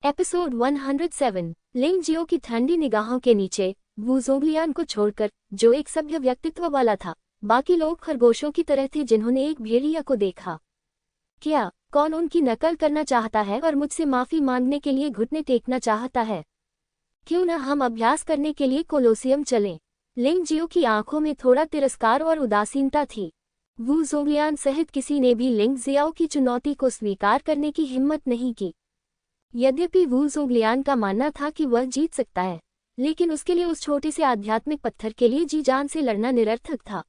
Episode 107। लिंग जियो की ठंडी निगाहों के नीचे वू ज़ोंगलियान को छोड़कर, जो एक सभ्य व्यक्तित्व वाला था, बाकी लोग खरगोशों की तरह थे जिन्होंने एक भेड़िया को देखा। क्या कौन उनकी नकल करना चाहता है और मुझसे माफी मांगने के लिए घुटने टेकना चाहता है? क्यों न हम अभ्यास करने के लिए कोलोसियम चलें? लिंग जियो की आंखों में थोड़ा तिरस्कार और उदासीनता थी। वू ज़ोंगलियान सहित किसी ने भी लिंग जियाओ की चुनौती को स्वीकार करने की हिम्मत नहीं की। यद्यपि वू ज़ोंगलियान का मानना था कि वह जीत सकता है, लेकिन उसके लिए उस छोटे से आध्यात्मिक पत्थर के लिए जी जान से लड़ना निरर्थक था।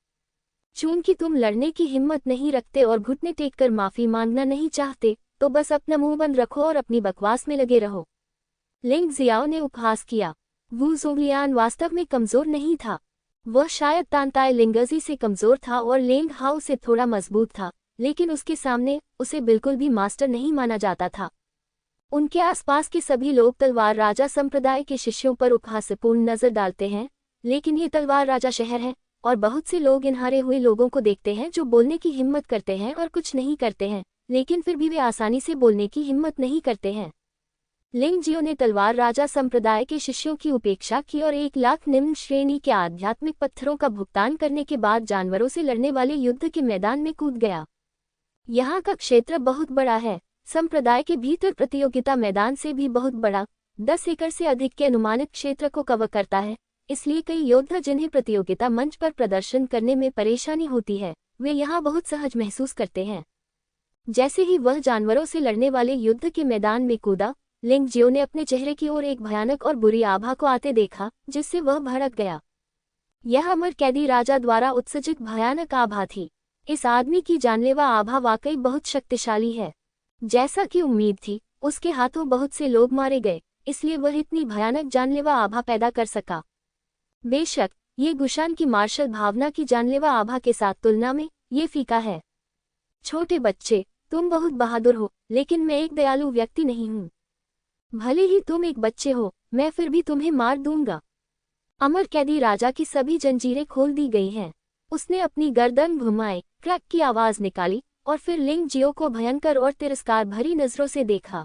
चूंकि तुम लड़ने की हिम्मत नहीं रखते और घुटने टेककर माफी मांगना नहीं चाहते, तो बस अपना मुंह बंद रखो और अपनी बकवास में लगे रहो। लिंग जियाओ ने उपहास किया। वू ज़ोंगलियान वास्तव में कमजोर नहीं था। वह शायद तानताई लिंगजी से कमजोर था और लेंग हाओ से थोड़ा मजबूत था, लेकिन उसके सामने उसे बिल्कुल भी मास्टर नहीं माना जाता था। उनके आसपास के सभी लोग तलवार राजा संप्रदाय के शिष्यों पर उपहासपूर्ण नजर डालते हैं, लेकिन ये तलवार राजा शहर है और बहुत से लोग इन हारे हुए लोगों को देखते हैं जो बोलने की हिम्मत करते हैं और कुछ नहीं करते हैं, लेकिन फिर भी वे आसानी से बोलने की हिम्मत नहीं करते हैं। लिंग जियो ने तलवार राजा संप्रदाय के शिष्यों की उपेक्षा की और 1,00,000 निम्न श्रेणी के आध्यात्मिक पत्थरों का भुगतान करने के बाद जानवरों से लड़ने वाले युद्ध के मैदान में कूद गया। यहाँ का क्षेत्र बहुत बड़ा है। संप्रदाय के भीतर प्रतियोगिता मैदान से भी बहुत बड़ा, 10 एकड़ से अधिक के अनुमानित क्षेत्र को कवर करता है। इसलिए कई योद्धा जिन्हें प्रतियोगिता मंच पर प्रदर्शन करने में परेशानी होती है, वे यहाँ बहुत सहज महसूस करते हैं। जैसे ही वह जानवरों से लड़ने वाले युद्ध के मैदान में कूदा, लिंग जियो ने अपने चेहरे की ओर एक भयानक और बुरी आभा को आते देखा, जिससे वह भड़क गया। यह अमर कैदी राजा द्वारा उत्सर्जित भयानक आभा थी। इस आदमी की जानलेवा आभा वाकई बहुत शक्तिशाली है। जैसा कि उम्मीद थी, उसके हाथों बहुत से लोग मारे गए, इसलिए वह इतनी भयानक जानलेवा आभा पैदा कर सका। बेशक ये गुशान की मार्शल भावना की जानलेवा आभा के साथ तुलना में ये फीका है। छोटे बच्चे, तुम बहुत बहादुर हो, लेकिन मैं एक दयालु व्यक्ति नहीं हूँ। भले ही तुम एक बच्चे हो, मैं फिर भी तुम्हें मार दूंगा। अमर कैदी राजा की सभी जंजीरें खोल दी गई हैं। उसने अपनी गर्दन घुमाए, क्रैक की आवाज निकाली और फिर लिंग जियो को भयंकर और तिरस्कार भरी नजरों से देखा।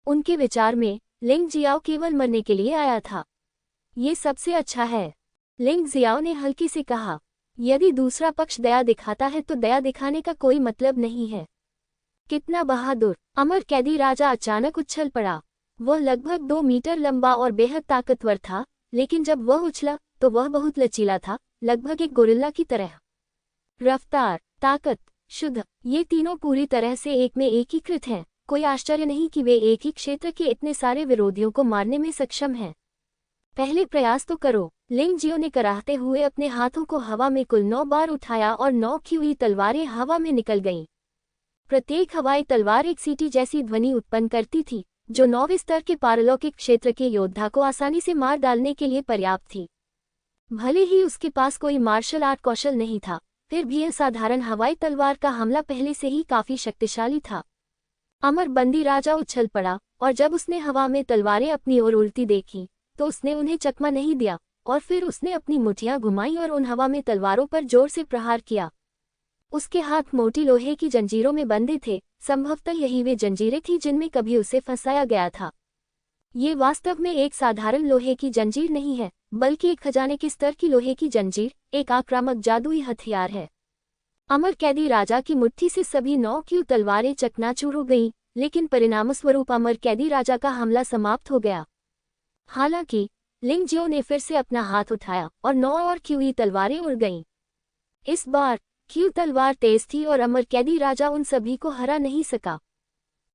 उनके विचार में लिंग जियाओ केवल मरने के लिए आया था। ये सबसे अच्छा है, लिंग जियाओ ने हल्की से कहा। यदि दूसरा पक्ष दया दिखाता है तो दया दिखाने का कोई मतलब नहीं है। कितना बहादुर! अमर कैदी राजा अचानक उछल पड़ा। वह लगभग 2 मीटर लंबा और बेहद ताकतवर था, लेकिन जब वह उछला तो वह बहुत लचीला था, लगभग एक गोरिल्ला की तरह। रफ्तार, ताकत, शुद्ध, ये तीनों पूरी तरह से एक में एकीकृत हैं। कोई आश्चर्य नहीं कि वे एक ही क्षेत्र के इतने सारे विरोधियों को मारने में सक्षम हैं। पहले प्रयास तो करो, लिंग जियो ने कराहते हुए अपने हाथों को हवा में कुल 9 बार उठाया और 9 की हुई तलवारें हवा में निकल गईं। प्रत्येक हवाई तलवार एक सीटी जैसी ध्वनि उत्पन्न करती थी, जो 9वें स्तर के पारलौकिक क्षेत्र के योद्धा को आसानी से मार डालने के लिए पर्याप्त थी। भले ही उसके पास कोई मार्शल आर्ट कौशल नहीं था, फिर भी असाधारण हवाई तलवार का हमला पहले से ही काफी शक्तिशाली था। अमर बंदी राजा उछल पड़ा और जब उसने हवा में तलवारें अपनी ओर उल्टी देखी, तो उसने उन्हें चकमा नहीं दिया और फिर उसने अपनी मुठियां घुमाई और उन हवा में तलवारों पर जोर से प्रहार किया। उसके हाथ मोटी लोहे की जंजीरों में बंधे थे, संभवतः यही वे जंजीरें थीं जिनमें कभी उसे फंसाया गया था। ये वास्तव में एक साधारण लोहे की जंजीर नहीं है, बल्कि एक खजाने के स्तर की लोहे की जंजीर, एक आक्रामक जादुई हथियार है। अमर कैदी राजा की मुट्ठी से सभी 9 की तलवारें चकनाचूर हो गईं, लेकिन परिणामस्वरूप अमर कैदी राजा का हमला समाप्त हो गया। हालांकि लिंग जियो ने फिर से अपना हाथ उठाया और 9 और की तलवारें उड़ गईं। इस बार की तलवार तेज थी और अमर कैदी राजा उन सभी को हरा नहीं सका।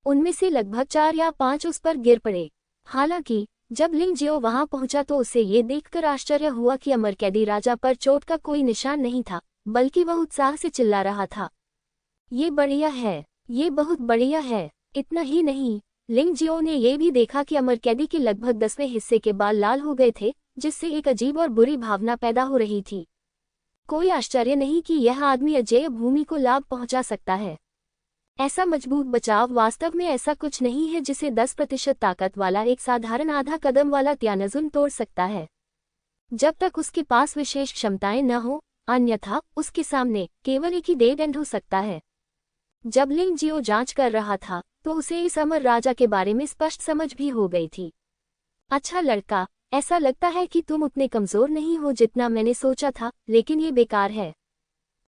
उनमें से लगभग 4 या 5 उस पर गिर पड़े। हालांकि जब लिंग जियो वहां पहुंचा तो उसे ये देखकर आश्चर्य हुआ कि अमर कैदी राजा पर चोट का कोई निशान नहीं था, बल्कि वह उत्साह से चिल्ला रहा था। ये बढ़िया है, ये बहुत बढ़िया है। इतना ही नहीं, लिंग जियो ने यह भी देखा कि अमर कैदी के लगभग 10वें हिस्से के बाल लाल हो गए थे, जिससे एक अजीब और बुरी भावना पैदा हो रही थी। कोई आश्चर्य नहीं कि यह आदमी अजेय भूमि को लाभ पहुंचा सकता है। ऐसा मजबूत बचाव वास्तव में ऐसा कुछ नहीं है जिसे 10% ताकत वाला एक साधारण आधा कदम वाला त्यानजुन तोड़ सकता है, जब तक उसके पास विशेष क्षमताएं न हो, अन्यथा उसके सामने केवल एक ही डेड एंड हो सकता है। जब लिंग जियो जांच कर रहा था, तो उसे इस अमर राजा के बारे में स्पष्ट समझ भी हो गई थी। अच्छा लड़का, ऐसा लगता है कि तुम उतने कमजोर नहीं हो जितना मैंने सोचा था, लेकिन ये बेकार है।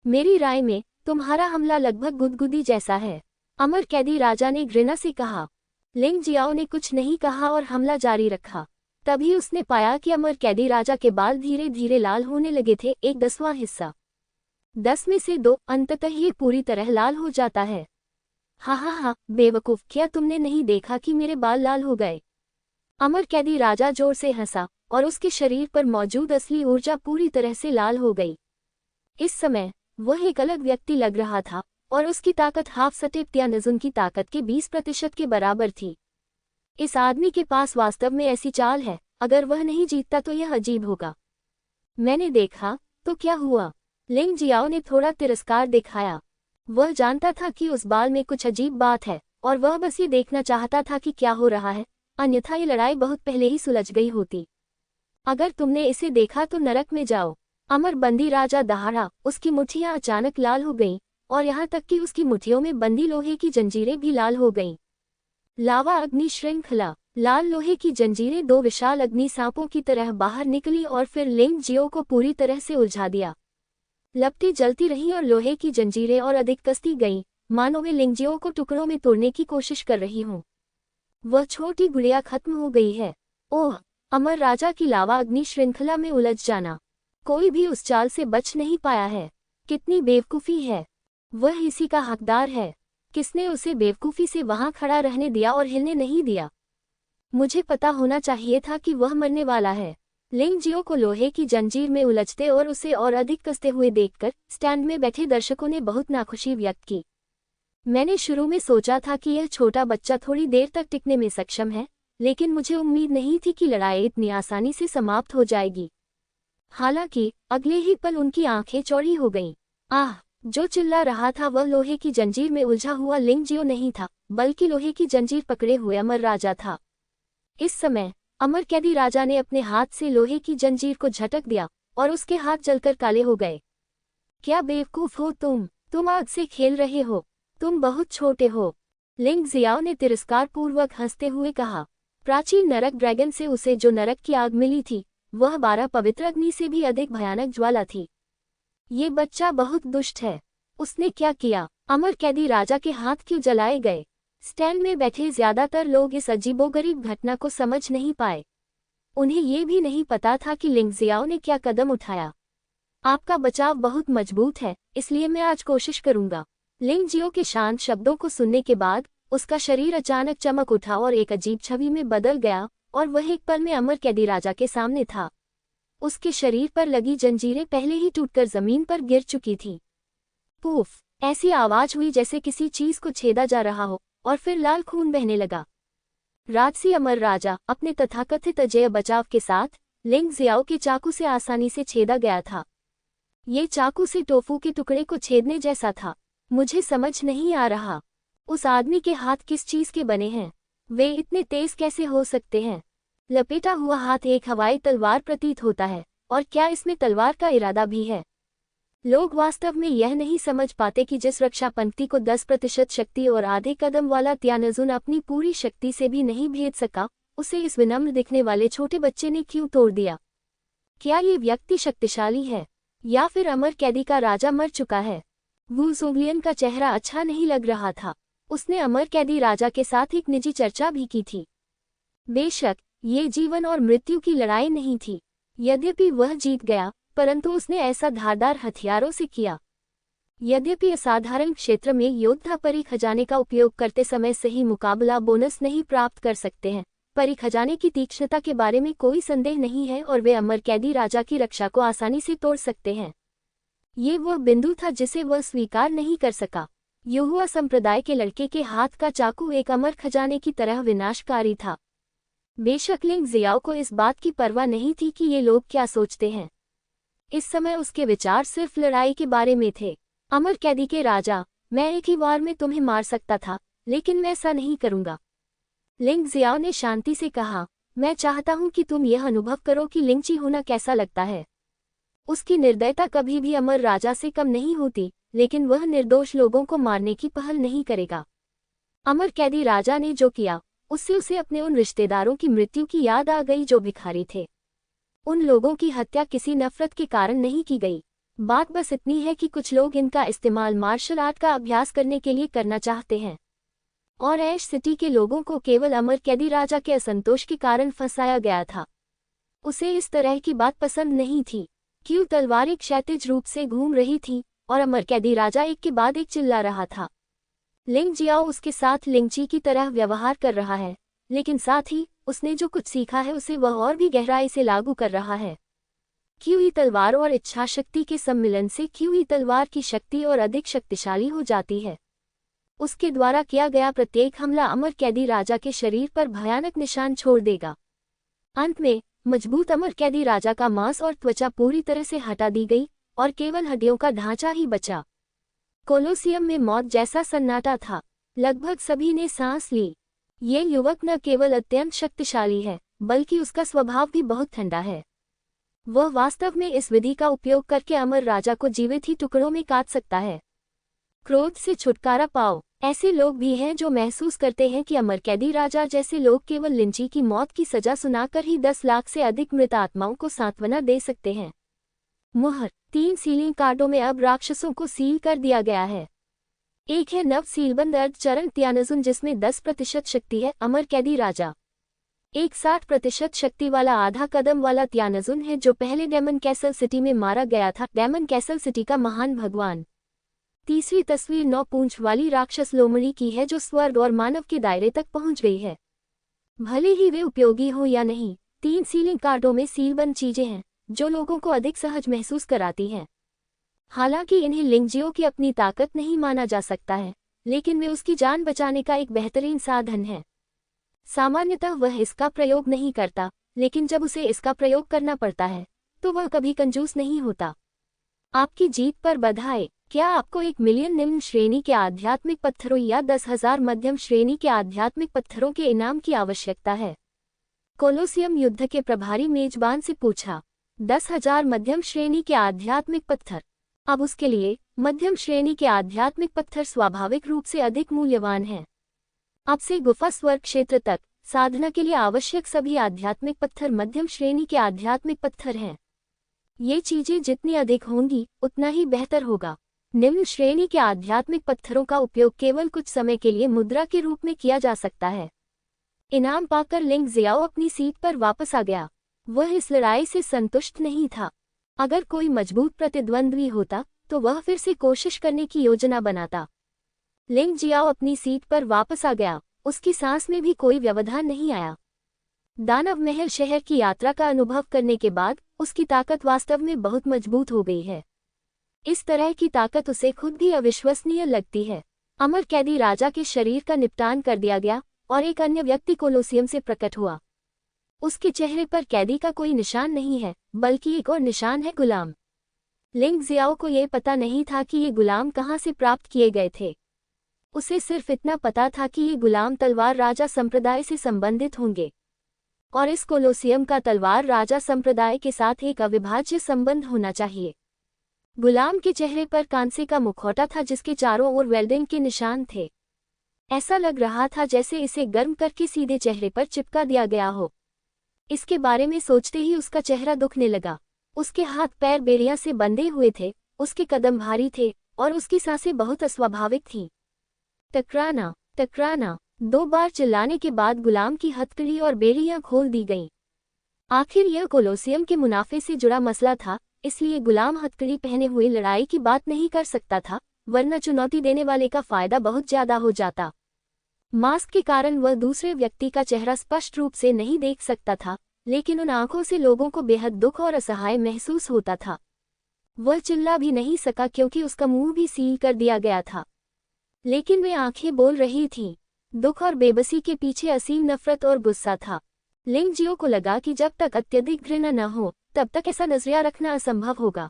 मेरी राय में तुम्हारा हमला लगभग गुदगुदी जैसा है, अमर कैदी राजा ने घृणा से कहा। लिंग जियाओ ने कुछ नहीं कहा और हमला जारी रखा। तभी उसने पाया कि अमर कैदी राजा के बाल धीरे धीरे लाल होने लगे थे, 1/10वां हिस्सा। 10 में से 2, अंततः ये पूरी तरह लाल हो जाता है। हा, बेवकूफ, क्या तुमने नहीं देखा कि मेरे बाल लाल हो गए? अमर कैदी राजा जोर से हंसा और उसके शरीर पर मौजूद असली ऊर्जा पूरी तरह से लाल हो गई। इस समय वह एक अलग व्यक्ति लग रहा था और उसकी ताकत हाफ सटेप त्यानजुन की ताकत के 20% के बराबर थी। इस आदमी के पास वास्तव में ऐसी चाल है, अगर वह नहीं जीतता तो यह अजीब होगा। मैंने देखा तो क्या हुआ? लिंग जियाओ ने थोड़ा तिरस्कार दिखाया। वह जानता था कि उस बाल में कुछ अजीब बात है और वह बस ये देखना चाहता था कि क्या हो रहा है, अन्यथा ये लड़ाई बहुत पहले ही सुलझ गई होती। अगर तुमने इसे देखा तो नरक में जाओ। अमर बंदी राजा दहाड़ा, उसकी मुट्ठियां अचानक लाल हो गईं और यहाँ तक कि उसकी मुट्ठियों में बंदी लोहे की जंजीरें भी लाल हो गईं। लावा अग्नि श्रृंखला। लाल लोहे की जंजीरें 2 विशाल अग्नि सांपों की तरह बाहर निकली और फिर लिंग जियो को पूरी तरह से उलझा दिया। लपटें जलती रहीं और लोहे की जंजीरें और अधिक कसती गईं, मानो वे लिंग जियो को टुकड़ों में तोड़ने की कोशिश कर रही हों। वह छोटी गुड़िया खत्म हो गई है। ओह, अमर राजा की लावा अग्नि श्रृंखला में उलझ जाना। कोई भी उस चाल से बच नहीं पाया है। कितनी बेवकूफ़ी है। वह इसी का हकदार है। किसने उसे बेवकूफ़ी से वहां खड़ा रहने दिया और हिलने नहीं दिया? मुझे पता होना चाहिए था कि वह मरने वाला है। लिंग जियो को लोहे की जंजीर में उलझते और उसे और अधिक कसते हुए देखकर स्टैंड में बैठे दर्शकों ने बहुत नाखुशी व्यक्त की। मैंने शुरू में सोचा था कि यह छोटा बच्चा थोड़ी देर तक टिकने में सक्षम है, लेकिन मुझे उम्मीद नहीं थी कि लड़ाई इतनी आसानी से समाप्त हो जाएगी। हालांकि अगले ही पल उनकी आंखें चौड़ी हो गईं। आह! जो चिल्ला रहा था वह लोहे की जंजीर में उलझा हुआ लिंग जियो नहीं था, बल्कि लोहे की जंजीर पकड़े हुए अमर राजा था। इस समय अमर कैदी राजा ने अपने हाथ से लोहे की जंजीर को झटक दिया और उसके हाथ जलकर काले हो गए। क्या बेवकूफ हो तुम आग से खेल रहे हो, तुम बहुत छोटे हो। लिंग जियाओ ने तिरस्कार पूर्वक हंसते हुए कहा। प्राचीन नरक ड्रैगन से उसे जो नरक की आग मिली थी, वह 12 पवित्र अग्नि से भी अधिक भयानक ज्वाला थी। ये बच्चा बहुत दुष्ट है। उसने क्या किया? अमर कैदी राजा के हाथ क्यों जलाए गए? स्टैंड में बैठे ज्यादातर लोग इस अजीबोगरीब घटना को समझ नहीं पाए। उन्हें ये भी नहीं पता था कि लिंग जियाओ ने क्या कदम उठाया। आपका बचाव बहुत मजबूत है, इसलिए मैं आज कोशिश करूंगा। लिंग जियो के शांत शब्दों को सुनने के बाद उसका शरीर अचानक चमक उठा और एक अजीब छवि में बदल गया और वह एक पल में अमर कैदी राजा के सामने था। उसके शरीर पर लगी जंजीरें पहले ही टूटकर जमीन पर गिर चुकी थीं। पूफ! ऐसी आवाज हुई जैसे किसी चीज को छेदा जा रहा हो और फिर लाल खून बहने लगा। राजसी अमर राजा अपने तथाकथित अजेय बचाव के साथ लिंग जियाओ के चाकू से आसानी से छेदा गया था। ये चाकू से टोफू के टुकड़े को छेदने जैसा था। मुझे समझ नहीं आ रहा, उस आदमी के हाथ किस चीज के बने हैं? वे इतने तेज कैसे हो सकते हैं? लपेटा हुआ हाथ एक हवाई तलवार प्रतीत होता है, और क्या इसमें तलवार का इरादा भी है? लोग वास्तव में यह नहीं समझ पाते कि जिस रक्षा पंक्ति को 10% शक्ति और आधे कदम वाला त्यानजुन अपनी पूरी शक्ति से भी नहीं भेद सका, उसे इस विनम्र दिखने वाले छोटे बच्चे ने क्यों तोड़ दिया? क्या ये व्यक्ति शक्तिशाली है, या फिर अमर कैदी का राजा मर चुका है? वू ज़ोंगलियन का चेहरा अच्छा नहीं लग रहा था। उसने अमर कैदी राजा के साथ एक निजी चर्चा भी की थी। बेशक ये जीवन और मृत्यु की लड़ाई नहीं थी। यद्यपि वह जीत गया, परंतु उसने ऐसा धारदार हथियारों से किया। यद्यपि असाधारण क्षेत्र में योद्धा परी खजाने का उपयोग करते समय सही मुकाबला बोनस नहीं प्राप्त कर सकते हैं, परी खजाने की तीक्ष्णता के बारे में कोई संदेह नहीं है और वे अमर कैदी राजा की रक्षा को आसानी से तोड़ सकते हैं। ये वह बिंदु था जिसे वह स्वीकार नहीं कर सका। युहुआ संप्रदाय के लड़के के हाथ का चाकू एक अमर खजाने की तरह विनाशकारी था। बेशक लिंग जियाओ को इस बात की परवाह नहीं थी कि ये लोग क्या सोचते हैं। इस समय उसके विचार सिर्फ लड़ाई के बारे में थे। अमर कैदी के राजा, मैं एक ही वार में तुम्हें मार सकता था, लेकिन मैं ऐसा नहीं करूंगा। लिंग जियाओ ने शांति से कहा, मैं चाहता हूं कि तुम यह अनुभव करो कि लिंगची होना कैसा लगता है। उसकी निर्दयता कभी भी अमर राजा से कम नहीं होती, लेकिन वह निर्दोष लोगों को मारने की पहल नहीं करेगा। अमर कैदी राजा ने जो किया, उससे उसे अपने उन रिश्तेदारों की मृत्यु की याद आ गई जो भिखारी थे। उन लोगों की हत्या किसी नफरत के कारण नहीं की गई। बात बस इतनी है कि कुछ लोग इनका इस्तेमाल मार्शल आर्ट का अभ्यास करने के लिए करना चाहते हैं। और ऐश सिटी के लोगों को केवल अमर कैदी राजा के असंतोष के कारण फंसाया गया था। उसे इस तरह की बात पसंद नहीं थी। क्यों तलवार एक क्षैतिज रूप से घूम रही थी और अमर कैदी राजा एक के बाद एक चिल्ला रहा था। लिंग जियाओ उसके साथ लिंगची की तरह व्यवहार कर रहा है, लेकिन साथ ही उसने जो कुछ सीखा है उसे वह और भी गहराई से लागू कर रहा है। क्यूई तलवार और इच्छा शक्ति के सम्मिलन से क्यूई तलवार की शक्ति और अधिक शक्तिशाली हो जाती है। उसके द्वारा किया गया प्रत्येक हमला अमर कैदी राजा के शरीर पर भयानक निशान छोड़ देगा। अंत में मजबूत अमर कैदी राजा का मांस और त्वचा पूरी तरह से हटा दी गई और केवल हड्डियों का ढांचा ही बचा। कोलोसियम में मौत जैसा सन्नाटा था। लगभग सभी ने सांस ली। ये युवक न केवल अत्यंत शक्तिशाली है, बल्कि उसका स्वभाव भी बहुत ठंडा है। वह वास्तव में इस विधि का उपयोग करके अमर राजा को जीवित ही टुकड़ों में काट सकता है। क्रोध से छुटकारा पाओ। ऐसे लोग भी हैं जो महसूस करते हैं कि अमर कैदी राजा जैसे लोग केवल लिंची की मौत की सजा सुनाकर ही 10 लाख से अधिक मृत आत्माओं को सांत्वना दे सकते हैं। मुहर 3 सीलिंग कार्डों में अब राक्षसों को सील कर दिया गया है। एक है नव सीलबंद अर्धचरण त्यानजुन जिसमें 10% शक्ति है अमर कैदी राजा। एक 60% शक्ति वाला आधा कदम वाला त्यानजुन है जो पहले डेमन कैसल सिटी में मारा गया था, डेमन कैसल सिटी का महान भगवान। तीसरी तस्वीर 9 पूंछ वाली राक्षस लोमड़ी की है जो स्वर्ग और मानव के दायरे तक पहुंच गई है। भले ही वे उपयोगी हो या नहीं, 3 सीलिंग कार्डों में सीलबंद चीजें हैं जो लोगों को अधिक सहज महसूस कराती हैं। हालांकि इन्हें लिंगजियो की अपनी ताकत नहीं माना जा सकता है, लेकिन वे उसकी जान बचाने का एक बेहतरीन साधन है। सामान्यतः वह इसका प्रयोग नहीं करता, लेकिन जब उसे इसका प्रयोग करना पड़ता है तो वह कभी कंजूस नहीं होता। आपकी जीत पर बधाई। क्या आपको 1 मिलियन निम्न श्रेणी के आध्यात्मिक पत्थरों या 10,000 मध्यम श्रेणी के आध्यात्मिक पत्थरों के इनाम की आवश्यकता है? कोलोसियम युद्ध के प्रभारी मेजबान से पूछा। 10,000 मध्यम श्रेणी के आध्यात्मिक पत्थर। अब उसके लिए मध्यम श्रेणी के आध्यात्मिक पत्थर स्वाभाविक रूप से अधिक मूल्यवान हैं। अब से गुफा स्वर्ग क्षेत्र तक साधना के लिए आवश्यक सभी आध्यात्मिक पत्थर मध्यम श्रेणी के आध्यात्मिक पत्थर हैं। ये चीजें जितनी अधिक होंगी उतना ही बेहतर होगा। निम्न श्रेणी के आध्यात्मिक पत्थरों का उपयोग केवल कुछ समय के लिए मुद्रा के रूप में किया जा सकता है। इनाम पाकर लिंग जियाओ अपनी सीट पर वापस आ गया। वह इस लड़ाई से संतुष्ट नहीं था। अगर कोई मजबूत प्रतिद्वंद्वी होता तो वह फिर से कोशिश करने की योजना बनाता। लिंग जियाओ अपनी सीट पर वापस आ गया। उसकी सांस में भी कोई व्यवधान नहीं आया। दानव महल शहर की यात्रा का अनुभव करने के बाद उसकी ताकत वास्तव में बहुत मजबूत हो गई है। इस तरह की ताकत उसे खुद भी अविश्वसनीय लगती है। अमर कैदी राजा के शरीर का निपटान कर दिया गया और एक अन्य व्यक्ति कोलोसियम से प्रकट हुआ। उसके चेहरे पर कैदी का कोई निशान नहीं है, बल्कि एक और निशान है, गुलाम। लिंग जियाओ को यह पता नहीं था कि ये गुलाम कहाँ से प्राप्त किए गए थे। उसे सिर्फ इतना पता था कि ये गुलाम तलवार राजा संप्रदाय से संबंधित होंगे और इस कोलोसियम का तलवार राजा संप्रदाय के साथ एक अविभाज्य संबंध होना चाहिए। गुलाम के चेहरे पर कांसे का मुखौटा था जिसके चारों ओर वेल्डिंग के निशान थे। ऐसा लग रहा था जैसे इसे गर्म करके सीधे चेहरे पर चिपका दिया गया हो। इसके बारे में सोचते ही उसका चेहरा दुखने लगा। उसके हाथ पैर बेड़ियां से बंधे हुए थे, उसके कदम भारी थे और उसकी सांसें बहुत अस्वाभाविक थीं। टकराना, टकराना। 2 बार चिल्लाने के बाद गुलाम की हथकड़ी और बेड़ियां खोल दी गईं। आखिर यह कोलोसियम के मुनाफे से जुड़ा मसला था, इसलिए गुलाम हथकड़ी पहने हुए लड़ाई की बात नहीं कर सकता था, वरना चुनौती देने वाले का फायदा बहुत ज्यादा हो जाता। मास्क के कारण वह दूसरे व्यक्ति का चेहरा स्पष्ट रूप से नहीं देख सकता था, लेकिन उन आंखों से लोगों को बेहद दुख और असहाय महसूस होता था। वह चिल्ला भी नहीं सका क्योंकि उसका मुंह भी सील कर दिया गया था, लेकिन वे आंखें बोल रही थीं। दुख और बेबसी के पीछे असीम नफरत और गुस्सा था। लिंग जियो को लगा कि जब तक अत्यधिक घृणा न हो तब तक ऐसा नजरिया रखना असंभव होगा।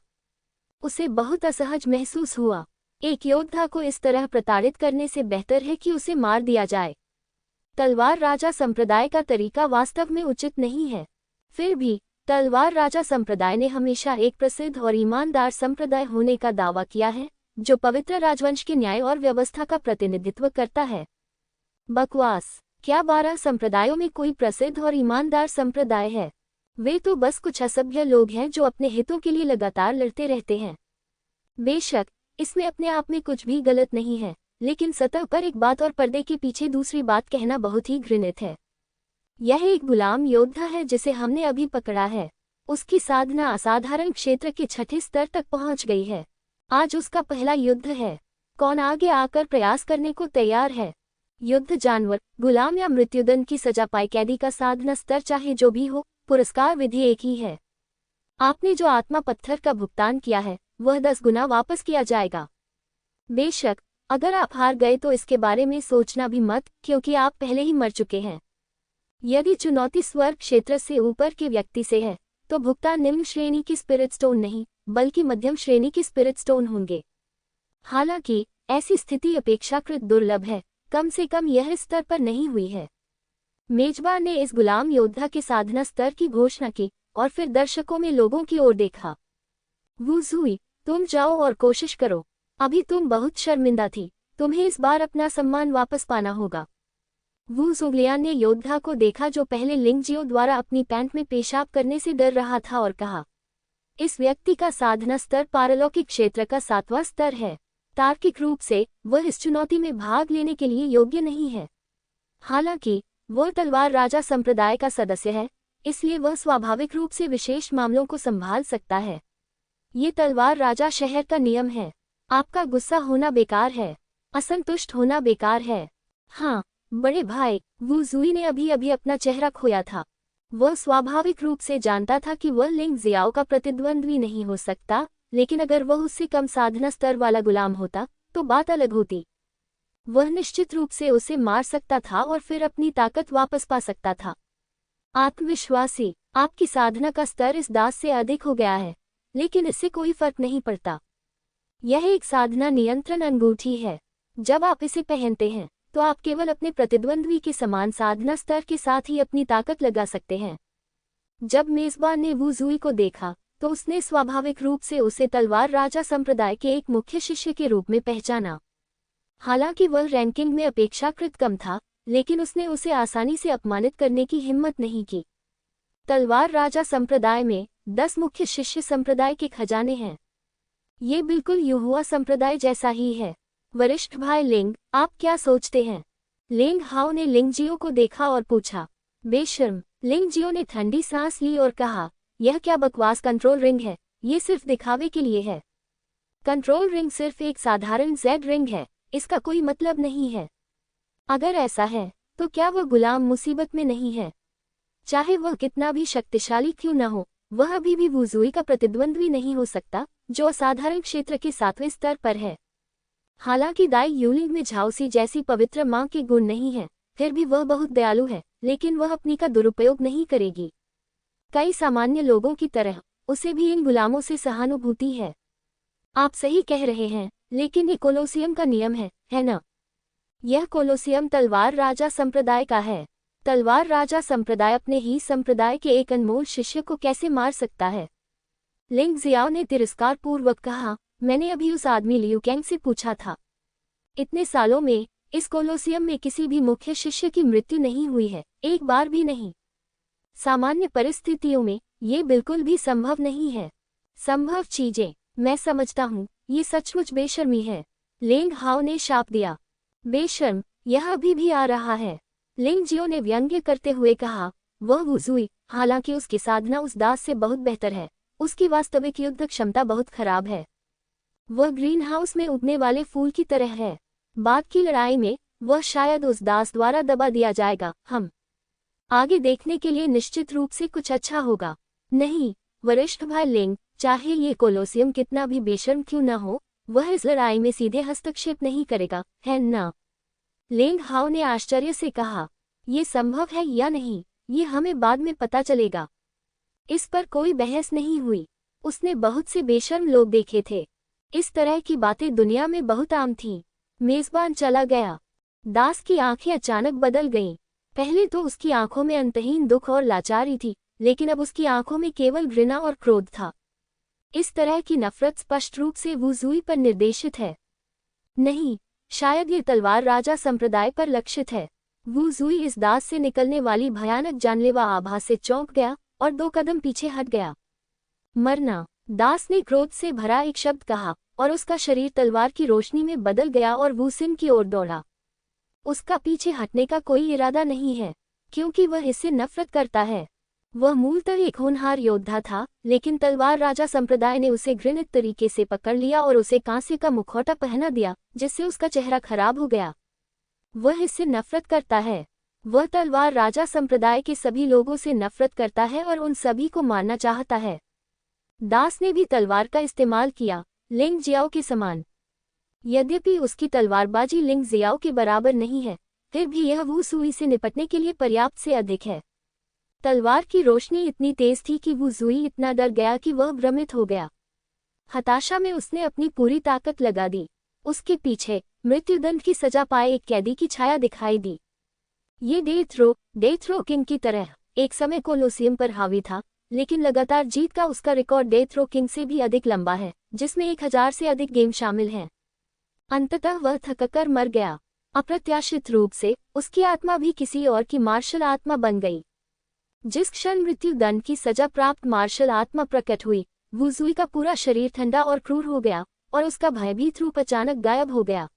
उसे बहुत असहज महसूस हुआ। एक योद्धा को इस तरह प्रताड़ित करने से बेहतर है कि उसे मार दिया जाए। तलवार राजा संप्रदाय का तरीका वास्तव में उचित नहीं है। फिर भी तलवार राजा संप्रदाय ने हमेशा एक प्रसिद्ध और ईमानदार संप्रदाय होने का दावा किया है, जो पवित्र राजवंश के न्याय और व्यवस्था का प्रतिनिधित्व करता है। बकवास। क्या 12 संप्रदायों में कोई प्रसिद्ध और ईमानदार संप्रदाय है? वे तो बस कुछ असभ्य लोग हैं जो अपने हितों के लिए लगातार लड़ते रहते हैं। बेशक इसमें अपने आप में कुछ भी गलत नहीं है, लेकिन सतह पर एक बात और पर्दे के पीछे दूसरी बात कहना बहुत ही घृणित है। यह एक गुलाम योद्धा है जिसे हमने अभी पकड़ा है। उसकी साधना असाधारण क्षेत्र के 6ठे स्तर तक पहुंच गई है। आज उसका पहला युद्ध है। कौन आगे आकर प्रयास करने को तैयार है? युद्ध, जानवर, गुलाम या मृत्युदंड की सजा पाए कैदी का साधना स्तर चाहे जो भी हो, पुरस्कार विधि एक ही है। आपने जो आत्मा पत्थर का भुगतान किया है वह 10 गुना वापस किया जाएगा। बेशक अगर आप हार गए तो इसके बारे में सोचना भी मत, क्योंकि आप पहले ही मर चुके हैं। यदि चुनौती स्वर्ग क्षेत्र से ऊपर के व्यक्ति से है तो भुगतान निम्न श्रेणी की स्पिरिट स्टोन नहीं बल्कि मध्यम श्रेणी की स्पिरिट स्टोन होंगे। हालांकि ऐसी स्थिति अपेक्षाकृत दुर्लभ है, कम से कम यह इस स्तर पर नहीं हुई है। मेजबान ने इस गुलाम योद्धा के साधना स्तर की घोषणा की और फिर दर्शकों में लोगों की ओर देखा। वू ज़ुई, तुम जाओ और कोशिश करो। अभी तुम बहुत शर्मिंदा थी, तुम्हें इस बार अपना सम्मान वापस पाना होगा। वू ज़ुलियान ने योद्धा को देखा जो पहले लिंगजियो द्वारा अपनी पैंट में पेशाब करने से डर रहा था और कहा, इस व्यक्ति का साधना स्तर पारलौकिक क्षेत्र का 7वां स्तर है। तार्किक रूप से वह इस चुनौती में भाग लेने के लिए योग्य नहीं है। हालांकि वह तलवार राजा संप्रदाय का सदस्य है, इसलिए वह स्वाभाविक रूप से विशेष मामलों को संभाल सकता है। ये तलवार राजा शहर का नियम है। आपका गुस्सा होना बेकार है, असंतुष्ट होना बेकार है। हाँ बड़े भाई, वू ज़ुई ने अभी अभी अपना चेहरा खोया था। वह स्वाभाविक रूप से जानता था कि वह लिंग जियाओ का प्रतिद्वंद्वी नहीं हो सकता, लेकिन अगर वह उससे कम साधना स्तर वाला गुलाम होता तो बात अलग होती। वह निश्चित रूप से उसे मार सकता था और फिर अपनी ताकत वापस पा सकता था। आत्मविश्वासी, आपकी साधना का स्तर इस दास से अधिक हो गया है, लेकिन इससे कोई फर्क नहीं पड़ता। यह एक साधना नियंत्रण अंगूठी है। जब आप इसे पहनते हैं तो आप केवल अपने प्रतिद्वंद्वी के समान साधना स्तर के साथ ही अपनी ताकत लगा सकते हैं। जब मेजबान ने वू ज़ुई को देखा तो उसने स्वाभाविक रूप से उसे तलवार राजा संप्रदाय के एक मुख्य शिष्य के रूप में पहचाना। हालांकि वह रैंकिंग में अपेक्षाकृत कम था, लेकिन उसने उसे आसानी से अपमानित करने की हिम्मत नहीं की। तलवार राजा संप्रदाय में 10 मुख्य शिष्य संप्रदाय के खजाने हैं। ये बिल्कुल युहुआ संप्रदाय जैसा ही है। वरिष्ठ भाई लिंग, आप क्या सोचते हैं? लिंग हाओ ने लिंगजियो को देखा और पूछा। बेशर्म, लिंगजियो ने ठंडी सांस ली और कहा, यह क्या बकवास कंट्रोल रिंग है, ये सिर्फ दिखावे के लिए है। कंट्रोल रिंग सिर्फ एक साधारण जेड रिंग है, इसका कोई मतलब नहीं है। अगर ऐसा है तो क्या वह गुलाम मुसीबत में नहीं है? चाहे वह कितना भी शक्तिशाली क्यों न हो, वह अभी भी वू ज़ुई का प्रतिद्वंद्वी नहीं हो सकता जो असाधारण क्षेत्र के 7वें स्तर पर है। हालांकि दाई यूलिंग में झाओसी जैसी पवित्र मां के गुण नहीं है, फिर भी वह बहुत दयालु है, लेकिन वह अपनी का दुरुपयोग नहीं करेगी। कई सामान्य लोगों की तरह उसे भी इन गुलामों से सहानुभूति है। आप सही कह रहे हैं, लेकिन ये कोलोसियम का नियम है ना? यह कोलोसियम तलवार राजा संप्रदाय का है। तलवार राजा संप्रदाय अपने ही संप्रदाय के एक अनमोल शिष्य को कैसे मार सकता है? लिंग जियाओ ने तिरस्कार पूर्वक कहा, मैंने अभी उस आदमी लियू कैंग से पूछा था। इतने सालों में इस कोलोसियम में किसी भी मुख्य शिष्य की मृत्यु नहीं हुई है, एक बार भी नहीं। सामान्य परिस्थितियों में ये बिल्कुल भी संभव नहीं है। संभव चीजें, मैं समझता हूँ, ये सचमुच बेशर्मी है। लिंग हाओ ने शाप दिया। बेशर्म, यह अभी भी आ रहा है। लिंग जियो ने व्यंग्य करते हुए कहा, वह वू ज़ुई, हालांकि उसकी साधना उस दास से बहुत बेहतर है, उसकी वास्तविक युद्ध क्षमता बहुत खराब है। वह ग्रीन हाउस में उगने वाले फूल की तरह है। बाद की लड़ाई में वह शायद उस दास द्वारा दबा दिया जाएगा। हम आगे देखने के लिए निश्चित रूप से कुछ अच्छा होगा। नहीं वरिष्ठ भाई लिंग, चाहे ये कोलोसियम कितना भी बेशर्म क्यों न हो, वह इस लड़ाई में सीधे हस्तक्षेप नहीं करेगा, है ना? लिंग हाओ ने आश्चर्य से कहा, ये संभव है या नहीं, ये हमें बाद में पता चलेगा। इस पर कोई बहस नहीं हुई। उसने बहुत से बेशर्म लोग देखे थे। इस तरह की बातें दुनिया में बहुत आम थीं। मेजबान चला गया। दास की आंखें अचानक बदल गईं। पहले तो उसकी आंखों में अंतहीन दुख और लाचारी थी, लेकिन अब उसकी आंखों में केवल घृणा और क्रोध था। इस तरह की नफरत स्पष्ट रूप से वू ज़ुई पर निर्देशित है। नहीं, शायद ये तलवार राजा संप्रदाय पर लक्षित है। वू जुई इस दास से निकलने वाली भयानक जानलेवा आभा से चौंक गया और 2 कदम पीछे हट गया। मरना, दास ने क्रोध से भरा एक शब्द कहा और उसका शरीर तलवार की रोशनी में बदल गया और वू सिन की ओर दौड़ा। उसका पीछे हटने का कोई इरादा नहीं है, क्योंकि वह इससे नफरत करता है। वह मूलतः एक होनहार योद्धा था, लेकिन तलवार राजा संप्रदाय ने उसे घृणित तरीके से पकड़ लिया और उसे कांसे का मुखौटा पहना दिया, जिससे उसका चेहरा खराब हो गया। वह इससे नफरत करता है। वह तलवार राजा संप्रदाय के सभी लोगों से नफरत करता है और उन सभी को मारना चाहता है। दास ने भी तलवार का इस्तेमाल किया, लिंग जियाओ के समान। यद्यपि उसकी तलवारबाजी लिंग जियाओ के बराबर नहीं है, फिर भी यह वू जुई से निपटने के लिए पर्याप्त से अधिक है। तलवार की रोशनी इतनी तेज थी कि वू जुई इतना डर गया कि वह भ्रमित हो गया। हताशा में उसने अपनी पूरी ताकत लगा दी। उसके पीछे मृत्युदंड की सजा पाए एक कैदी की छाया दिखाई दी। ये डेथ रो किंग की तरह एक समय कोलोसियम पर हावी था, लेकिन लगातार जीत का उसका रिकॉर्ड डेथ रो किंग से भी अधिक लंबा है, जिसमें 1000 से अधिक गेम शामिल हैं। अंततः वह थककर मर गया। अप्रत्याशित रूप से उसकी आत्मा भी किसी और की मार्शल आत्मा बन गई। जिस क्षण मृत्यु दंड की सजा प्राप्त मार्शल आत्मा प्रकट हुई, वू जुई का पूरा शरीर ठंडा और क्रूर हो गया और उसका भयभीत रूप अचानक गायब हो गया।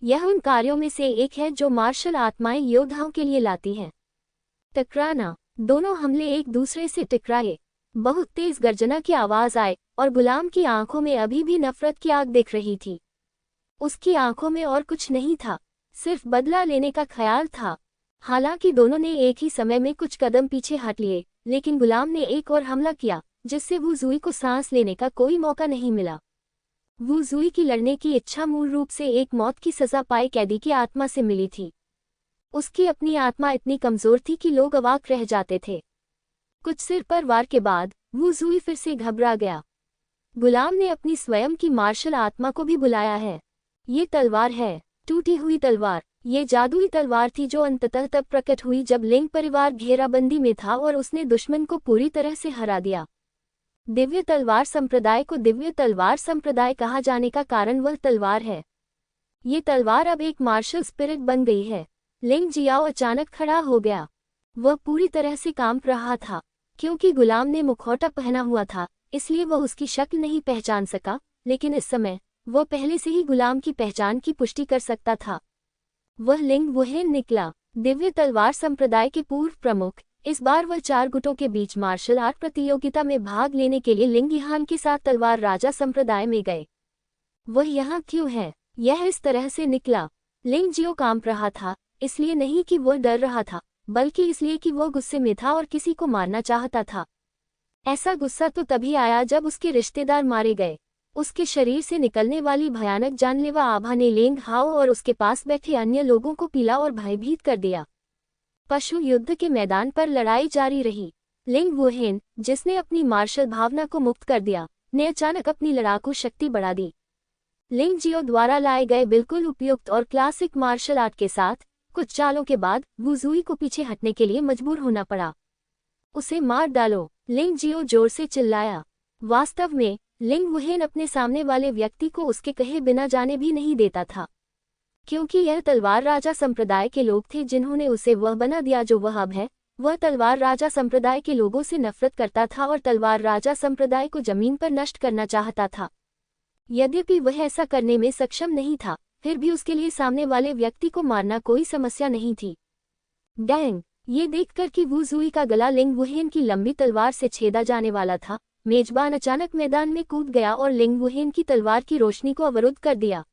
यह उन कार्यों में से एक है जो मार्शल आत्माएं योद्धाओं के लिए लाती हैं। टकराना, दोनों हमले एक दूसरे से टकराए। बहुत तेज गर्जना की आवाज आए और गुलाम की आंखों में अभी भी नफरत की आग दिख रही थी। उसकी आंखों में और कुछ नहीं था, सिर्फ बदला लेने का ख्याल था। हालांकि दोनों ने एक ही समय में कुछ कदम पीछे हट लिए, लेकिन गुलाम ने एक और हमला किया, जिससे वू जुई को सांस लेने का कोई मौका नहीं मिला। वू जुई की लड़ने की इच्छा मूल रूप से एक मौत की सजा पाए कैदी की आत्मा से मिली थी। उसकी अपनी आत्मा इतनी कमजोर थी कि लोग अवाक रह जाते थे। कुछ सिर पर वार के बाद वू जुई फिर से घबरा गया। गुलाम ने अपनी स्वयं की मार्शल आत्मा को भी बुलाया है। ये तलवार है, टूटी हुई तलवार। ये जादुई तलवार थी जो अंततः तब प्रकट हुई जब लिंग परिवार घेराबंदी में था और उसने दुश्मन को पूरी तरह से हरा दिया। दिव्य तलवार संप्रदाय को दिव्य तलवार संप्रदाय कहा जाने का कारण वह तलवार है। ये तलवार अब एक मार्शल स्पिरिट बन गई है। लिंग जियाओ अचानक खड़ा हो गया। वह पूरी तरह से कांप रहा था। क्योंकि गुलाम ने मुखौटा पहना हुआ था, इसलिए वह उसकी शक्ल नहीं पहचान सका, लेकिन इस समय वह पहले से ही गुलाम की पहचान की पुष्टि कर सकता था। वह लिंग वुहेन निकला, दिव्य तलवार संप्रदाय के पूर्व प्रमुख। इस बार वह 4 गुटों के बीच मार्शल आर्ट प्रतियोगिता में भाग लेने के लिए लिंग यहान के साथ तलवार राजा संप्रदाय में गए। वह यहाँ क्यों है? यह इस तरह से निकला। लिंग जियो कांप रहा था, इसलिए नहीं कि वह डर रहा था, बल्कि इसलिए कि वह गुस्से में था और किसी को मारना चाहता था। ऐसा गुस्सा तो तभी आया जब उसके रिश्तेदार मारे गए। उसके शरीर से निकलने वाली भयानक जानलेवा आभा ने लिंग हाओ और उसके पास बैठे अन्य लोगों को पीला और भयभीत कर दिया। पशु युद्ध के मैदान पर लड़ाई जारी रही। लिंग वुहेन, जिसने अपनी मार्शल भावना को मुक्त कर दिया, ने अचानक अपनी लड़ाकू शक्ति बढ़ा दी। लिंग जियो द्वारा लाए गए बिल्कुल उपयुक्त और क्लासिक मार्शल आर्ट के साथ कुछ चालों के बाद वू जुई को पीछे हटने के लिए मजबूर होना पड़ा। उसे मार डालो, लिंग जियो जोर से चिल्लाया। वास्तव में लिंग वुहेन अपने सामने वाले व्यक्ति को उसके कहे बिना जाने भी नहीं देता था, क्योंकि यह तलवार राजा संप्रदाय के लोग थे जिन्होंने उसे वह बना दिया जो वह अब है। वह तलवार राजा संप्रदाय के लोगों से नफरत करता था और तलवार राजा संप्रदाय को जमीन पर नष्ट करना चाहता था। यद्यपि वह ऐसा करने में सक्षम नहीं था, फिर भी उसके लिए सामने वाले व्यक्ति को मारना कोई समस्या नहीं थी। डैंग! ये देखकर कि वू जुई का गला लिंग वुहेन की लंबी तलवार से छेदा जाने वाला था, मेजबान अचानक मैदान में कूद गया और लिंग वुहेन की तलवार की रोशनी को अवरुद्ध कर दिया।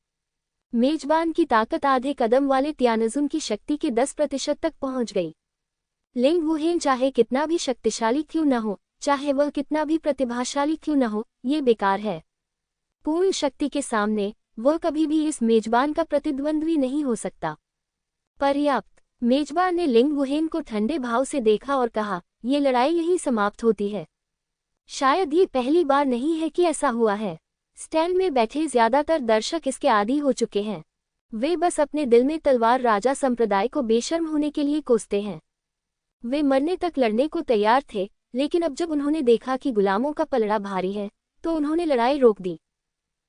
मेजबान की ताकत आधे कदम वाले तियानजुन की शक्ति के 10% तक पहुंच गई। लिंग वुहेन चाहे कितना भी शक्तिशाली क्यों न हो, चाहे वह कितना भी प्रतिभाशाली क्यों न हो, ये बेकार है। पूर्ण शक्ति के सामने वह कभी भी इस मेजबान का प्रतिद्वंद्वी नहीं हो सकता। पर्याप्त! मेजबान ने लिंग वुहेन को ठंडे भाव से देखा और कहा, ये लड़ाई यहीं समाप्त होती है। शायद ये पहली बार नहीं है कि ऐसा हुआ है। स्टैंड में बैठे ज्यादातर दर्शक इसके आदी हो चुके हैं। वे बस अपने दिल में तलवार राजा संप्रदाय को बेशर्म होने के लिए कोसते हैं। वे मरने तक लड़ने को तैयार थे, लेकिन अब जब उन्होंने देखा कि गुलामों का पलड़ा भारी है, तो उन्होंने लड़ाई रोक दी।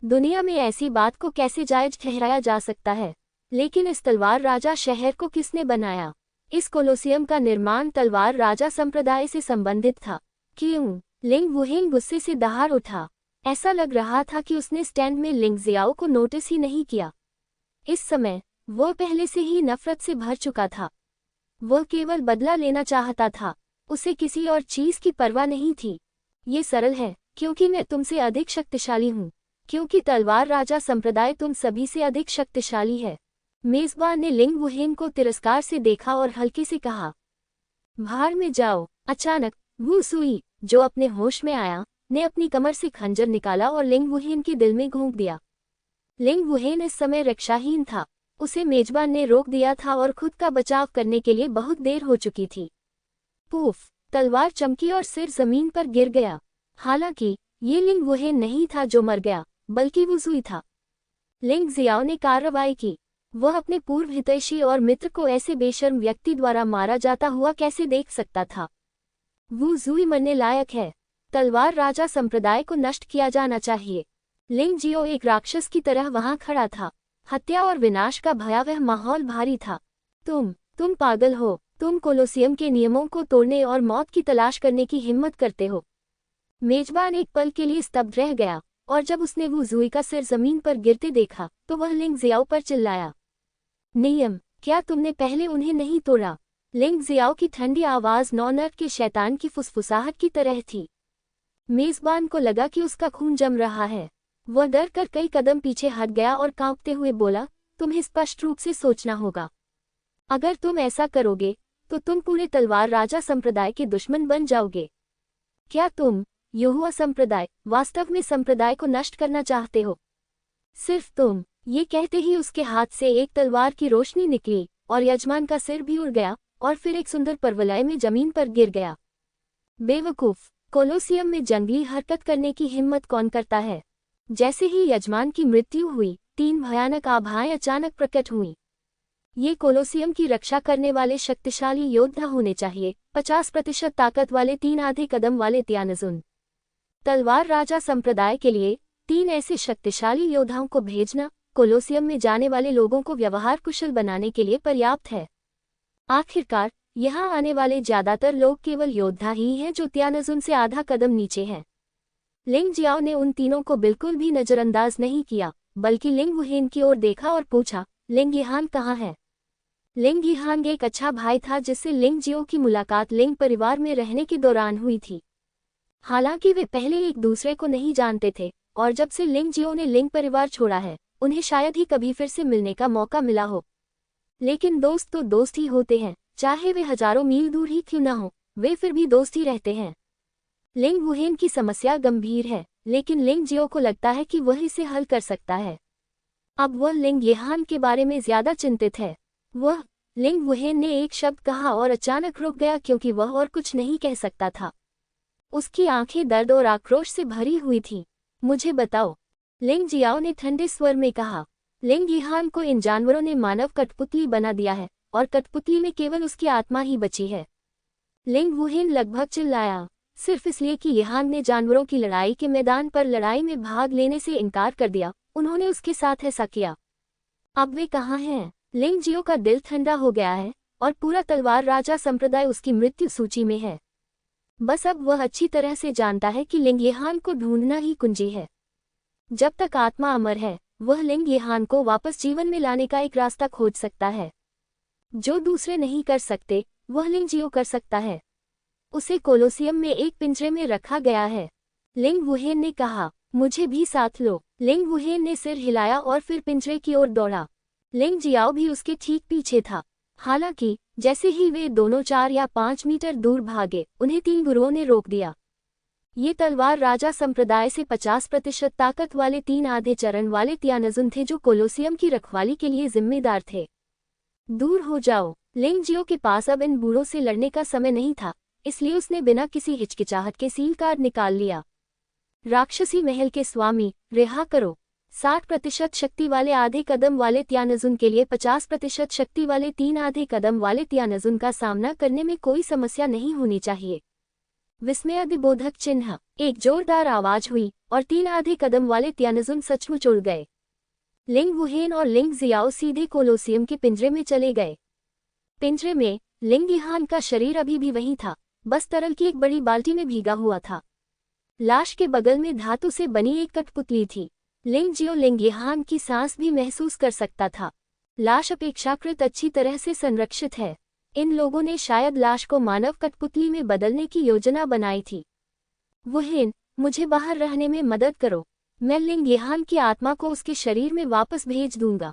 दुनिया में ऐसी बात को कैसे जायज ठहराया जा सकता है? लेकिन इस तलवार राजा शहर को किसने बनाया? इस कोलोसियम का निर्माण तलवार राजा संप्रदाय से संबंधित था। क्यों? लिंग वुहेन गुस्से से दहाड़ उठा। ऐसा लग रहा था कि उसने स्टैंड में लिंग जियाओ को नोटिस ही नहीं किया। इस समय वो पहले से ही नफरत से भर चुका था। वो केवल बदला लेना चाहता था, उसे किसी और चीज की परवाह नहीं थी। ये सरल है, क्योंकि मैं तुमसे अधिक शक्तिशाली हूँ, क्योंकि तलवार राजा संप्रदाय तुम सभी से अधिक शक्तिशाली है। मेजबान ने लिंग वुहेन को तिरस्कार से देखा और हल्के से कहा, भाड़ में जाओ। अचानक वू सुई, जो अपने होश में आया, ने अपनी कमर से खंजर निकाला और लिंग वुहेन के दिल में घोंप दिया। लिंग वुहेन इस समय रक्षाहीन था। उसे मेजबान ने रोक दिया था और खुद का बचाव करने के लिए बहुत देर हो चुकी थी। पूफ! तलवार चमकी और सिर जमीन पर गिर गया। हालांकि ये लिंग वुहेन नहीं था जो मर गया, बल्कि वू सुई था। लिंग जियाओ ने कार्रवाई की। वह अपने पूर्व हितैषी और मित्र को ऐसे बेशर्म व्यक्ति द्वारा मारा जाता हुआ कैसे देख सकता था? वू सुई मरने लायक है। तलवार राजा संप्रदाय को नष्ट किया जाना चाहिए। लिंग जियो एक राक्षस की तरह वहां खड़ा था। हत्या और विनाश का भयावह माहौल भारी था। तुम पागल हो। तुम कोलोसियम के नियमों को तोड़ने और मौत की तलाश करने की हिम्मत करते हो। मेजबान एक पल के लिए स्तब्ध रह गया, और जब उसने वू सुई का सिर जमीन पर गिरते देखा तो वह लिंग जियाओ पर चिल्लाया, नियम? क्या तुमने पहले उन्हें नहीं तोड़ा? लिंग जियाओ की ठंडी आवाज नौनर्क के शैतान की फुसफुसाहट की तरह थी। मेजबान को लगा कि उसका खून जम रहा है। वह डर कर कई कदम पीछे हट गया और कांपते हुए बोला, तुम्हें स्पष्ट रूप से सोचना होगा। अगर तुम ऐसा करोगे तो तुम पूरे तलवार राजा संप्रदाय के दुश्मन बन जाओगे। क्या तुम, यहोवा संप्रदाय, वास्तव में संप्रदाय को नष्ट करना चाहते हो? सिर्फ तुम। ये कहते ही उसके हाथ से एक तलवार की रोशनी निकली और यजमान का सिर भी उड़ गया और फिर एक सुंदर परवलय में जमीन पर गिर गया। बेवकूफ! कोलोसियम में जंगली हरकत करने की हिम्मत कौन करता है? जैसे ही यजमान की मृत्यु हुई, 3 भयानक आभाएं अचानक प्रकट हुईं। ये कोलोसियम की रक्षा करने वाले शक्तिशाली योद्धा होने चाहिए। 50% ताकत वाले 3 आधे कदम वाले त्यानजुन। तलवार राजा संप्रदाय के लिए 3 ऐसे शक्तिशाली योद्धाओं को भेजना कोलोसियम में जाने वाले लोगों को व्यवहार कुशल बनाने के लिए पर्याप्त है। आखिरकार यहाँ आने वाले ज्यादातर लोग केवल योद्धा ही हैं जो त्यानजुन से आधा कदम नीचे हैं। लिंग जियाओ ने उन तीनों को बिल्कुल भी नजरअंदाज नहीं किया, बल्कि लिंग वुहेन की ओर देखा और पूछा, लिंग यिहान कहाँ है? लिंग यिहान एक अच्छा भाई था जिससे लिंग जियो की मुलाकात लिंग परिवार में रहने के दौरान हुई थी। हालांकि वे पहले एक दूसरे को नहीं जानते थे, और जब से लिंग जियो ने लिंग परिवार छोड़ा है, उन्हें शायद ही कभी फिर से मिलने का मौका मिला हो। लेकिन दोस्त तो दोस्त ही होते हैं, चाहे वे हजारों मील दूर ही क्यों न हो, वे फिर भी दोस्त ही रहते हैं। लिंग वुहेन की समस्या गंभीर है, लेकिन लिंग जियो को लगता है कि वह इसे हल कर सकता है। अब वह लिंग यिहान के बारे में ज्यादा चिंतित है। लिंग वुहेन ने एक शब्द कहा और अचानक रुक गया क्योंकि वह और कुछ नहीं कह सकता था। उसकी आंखें दर्द और आक्रोश से भरी हुई थीं। मुझे बताओ, लिंग जियाओ ने ठंडे स्वर में कहा। लिंग यिहान को इन जानवरों ने मानव कठपुतली बना दिया है, और कठपुतली में केवल उसकी आत्मा ही बची है। लिंग वुहेन लगभग चिल्लाया, सिर्फ इसलिए कि यिहान ने जानवरों की लड़ाई के मैदान पर लड़ाई में भाग लेने से इनकार कर दिया, उन्होंने उसके साथ ऐसा किया। अब वे कहाँ हैं? लिंग जियो का दिल ठंडा हो गया है, और पूरा तलवार राजा संप्रदाय उसकी मृत्यु सूची में है। बस अब वह अच्छी तरह से जानता है कि लिंग यिहान को ढूंढना ही कुंजी है। जब तक आत्मा अमर है, वह लिंग यिहान को वापस जीवन में लाने का एक रास्ता खोज सकता है। जो दूसरे नहीं कर सकते, वह लिंग जियो कर सकता है। उसे कोलोसियम में एक पिंजरे में रखा गया है। लिंग वुहेन ने कहा, मुझे भी साथ लो। लिंग वुहेन ने सिर हिलाया और फिर पिंजरे की ओर दौड़ा। लिंग जियाओ भी उसके ठीक पीछे था। हालांकि जैसे ही वे दोनों 4 या 5 मीटर दूर भागे, उन्हें 3 गुरुओं ने रोक दिया। ये तलवार राजा संप्रदाय से 50% ताकत वाले 3 आधे चरण वाले त्यानजुन थे जो कोलोसियम की रखवाली के लिए जिम्मेदार थे। दूर हो जाओ। लिंग जियो के पास अब इन बूढ़ों से लड़ने का समय नहीं था, इसलिए उसने बिना किसी हिचकिचाहट के सील कार्ड निकाल लिया। राक्षसी महल के स्वामी, रिहा करो। 60% शक्ति वाले आधे कदम वाले त्यानजुन के लिए 50% शक्ति वाले 3 आधे कदम वाले त्यानजुन का सामना करने में कोई समस्या नहीं होनी चाहिए। विस्मयादिबोधक चिन्ह। एक जोरदार आवाज हुई और 3 आधे कदम वाले त्यानजुन सचमुच उड़ गए। लिंग वुहेन और लिंग जियाओ सीधे कोलोसियम के पिंजरे में चले गए। पिंजरे में लिंग यहान का शरीर अभी भी वहीं था, बस तरल की एक बड़ी बाल्टी में भीगा हुआ था। लाश के बगल में धातु से बनी एक कठपुतली थी। लिंग जियो लिंग यहान की सांस भी महसूस कर सकता था। लाश अपेक्षाकृत अच्छी तरह से संरक्षित है। इन लोगों ने शायद लाश को मानव कठपुतली में बदलने की योजना बनाई थी। वुहेन, मुझे बाहर रहने में मदद करो, मैं लिंग यहान की आत्मा को उसके शरीर में वापस भेज दूंगा।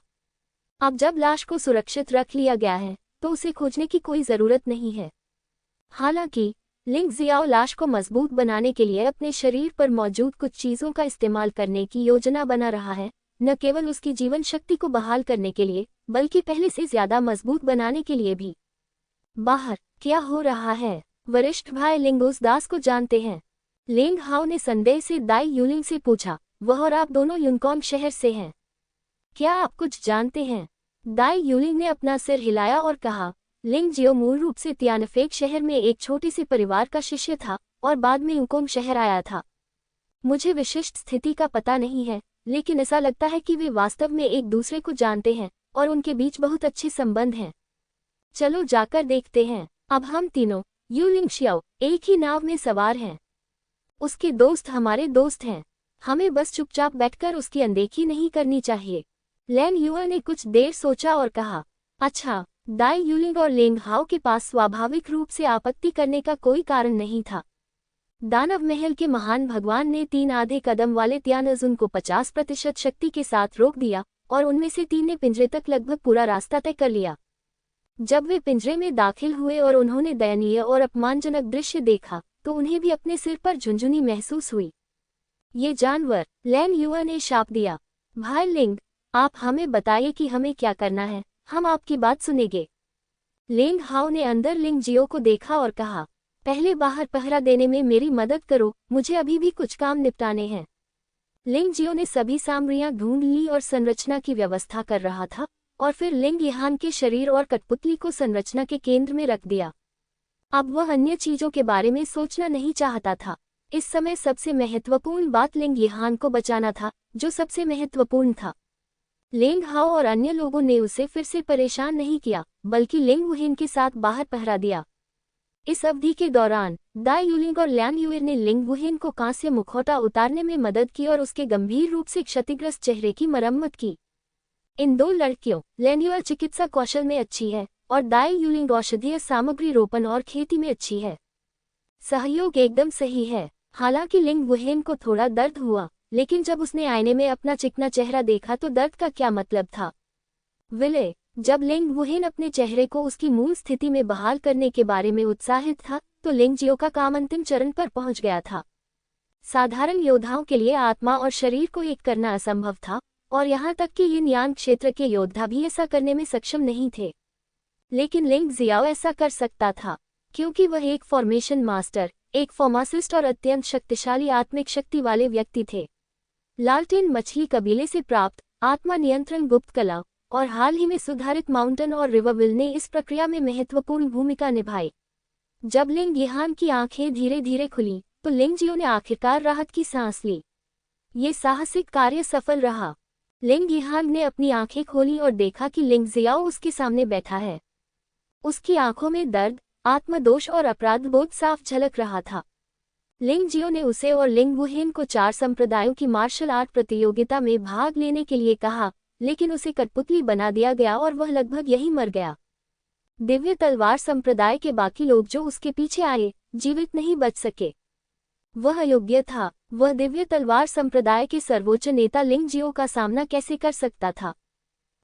अब जब लाश को सुरक्षित रख लिया गया है तो उसे खोजने की कोई जरूरत नहीं है। हालांकि लिंग जियाओ लाश को मजबूत बनाने के लिए अपने शरीर पर मौजूद कुछ चीजों का इस्तेमाल करने की योजना बना रहा है, न केवल उसकी जीवन शक्ति को बहाल करने के लिए बल्कि पहले से ज्यादा मजबूत बनाने के लिए भी। बाहर क्या हो रहा है? वरिष्ठ भाई लिंग उस दास को जानते हैं? लिंग हाओ ने संदेह से दाई यूलिंग से पूछा। वह और आप दोनों यूनकॉन्ग शहर से हैं, क्या आप कुछ जानते हैं? दाई यूलिंग ने अपना सिर हिलाया और कहा, लिंग जियो मूल रूप से तियानफेक शहर में एक छोटे से परिवार का शिष्य था और बाद में यूकोंग शहर आया था। मुझे विशिष्ट स्थिति का पता नहीं है, लेकिन ऐसा लगता है कि वे वास्तव में एक दूसरे को जानते हैं और उनके बीच बहुत अच्छे संबंध हैं। चलो जाकर देखते हैं। अब हम तीनों यूलिंग शियाओ एक ही नाव में सवार हैं। उसके दोस्त हमारे दोस्त हैं, हमें बस चुपचाप बैठकर उसकी अनदेखी नहीं करनी चाहिए। लैन युआ ने कुछ देर सोचा और कहा, अच्छा। दाई यूलिंग और लिंग हाओ के पास स्वाभाविक रूप से आपत्ति करने का कोई कारण नहीं था। दानव महल के महान भगवान ने 3 आधे कदम वाले त्यानजुन को 50% शक्ति के साथ रोक दिया और उनमें से 3 ने पिंजरे तक लगभग पूरा रास्ता तय कर लिया। जब वे पिंजरे में दाखिल हुए और उन्होंने दयनीय और अपमानजनक दृश्य देखा तो उन्हें भी अपने सिर पर झुंझुनी महसूस हुई। ये जानवर, लैन युआ ने शाप दिया। भाई लिंग, आप हमें बताइए कि हमें क्या करना है, हम आपकी बात सुनेंगे। लिंग हाओ ने अंदर लिंग जियो को देखा और कहा, पहले बाहर पहरा देने में मेरी मदद करो, मुझे अभी भी कुछ काम निपटाने हैं। लिंग जियो ने सभी सामग्रियां ढूंढ ली और संरचना की व्यवस्था कर रहा था और फिर लिंग यहान के शरीर और कठपुतली को संरचना के केंद्र में रख दिया। अब वह अन्य चीजों के बारे में सोचना नहीं चाहता था। इस समय सबसे महत्वपूर्ण बात लिंग यहान को बचाना था, जो सबसे महत्वपूर्ण था। लिंग हाओ और अन्य लोगों ने उसे फिर से परेशान नहीं किया, बल्कि लिंग वुहेन के साथ बाहर पहरा दिया। इस अवधि के दौरान दाई यूलिंग और लैन युएर ने लिंग वुहेन को कांस्य मुखौटा उतारने में मदद की और उसके गंभीर रूप से क्षतिग्रस्त चेहरे की मरम्मत की। इन 2 लड़कियों, लैन युएर चिकित्सा कौशल में अच्छी है और दाई यूलिंग औषधीय सामग्री रोपण और खेती में अच्छी है। सहयोग एकदम सही है। हालांकि लिंग वुहेन को थोड़ा दर्द हुआ, लेकिन जब उसने आईने में अपना चिकना चेहरा देखा तो दर्द का क्या मतलब था? विले, जब लिंग वुहेन अपने चेहरे को उसकी मूल स्थिति में बहाल करने के बारे में उत्साहित था तो लिंग जियो का काम अंतिम चरण पर पहुंच गया था। साधारण योद्धाओं के लिए आत्मा और शरीर को एक करना असंभव था और यहाँ तक कि यिन यान क्षेत्र के योद्धा भी ऐसा करने में सक्षम नहीं थे। लेकिन लिंग जियाओ ऐसा कर सकता था, क्योंकि वह एक फॉर्मेशन मास्टर, एक फार्मासिस्ट और अत्यंत शक्तिशाली आत्मिक शक्ति वाले व्यक्ति थे। लालटेन मछली कबीले से प्राप्त आत्मा नियंत्रण गुप्त कला और हाल ही में सुधारित माउंटेन और रिवरविल ने इस प्रक्रिया में महत्वपूर्ण भूमिका निभाई। जब लिंग यहान की आंखें धीरे धीरे खुली तो लिंग जियो ने आखिरकार राहत की सांस ली। ये साहसिक कार्य सफल रहा। लिंग यहान ने अपनी आंखें खोली और देखा कि लिंग जियाओ उसके सामने बैठा है। उसकी आंखों में दर्द, आत्मदोष और अपराध बोध साफ झलक रहा था। लिंग जियो ने उसे और लिंग वुहेन को 4 संप्रदायों की मार्शल आर्ट प्रतियोगिता में भाग लेने के लिए कहा, लेकिन उसे कठपुतली बना दिया गया और वह लगभग यहीं मर गया। दिव्य तलवार संप्रदाय के बाकी लोग जो उसके पीछे आए, जीवित नहीं बच सके। वह अयोग्य था। वह दिव्य तलवार संप्रदाय के सर्वोच्च नेता लिंग जियो का सामना कैसे कर सकता था?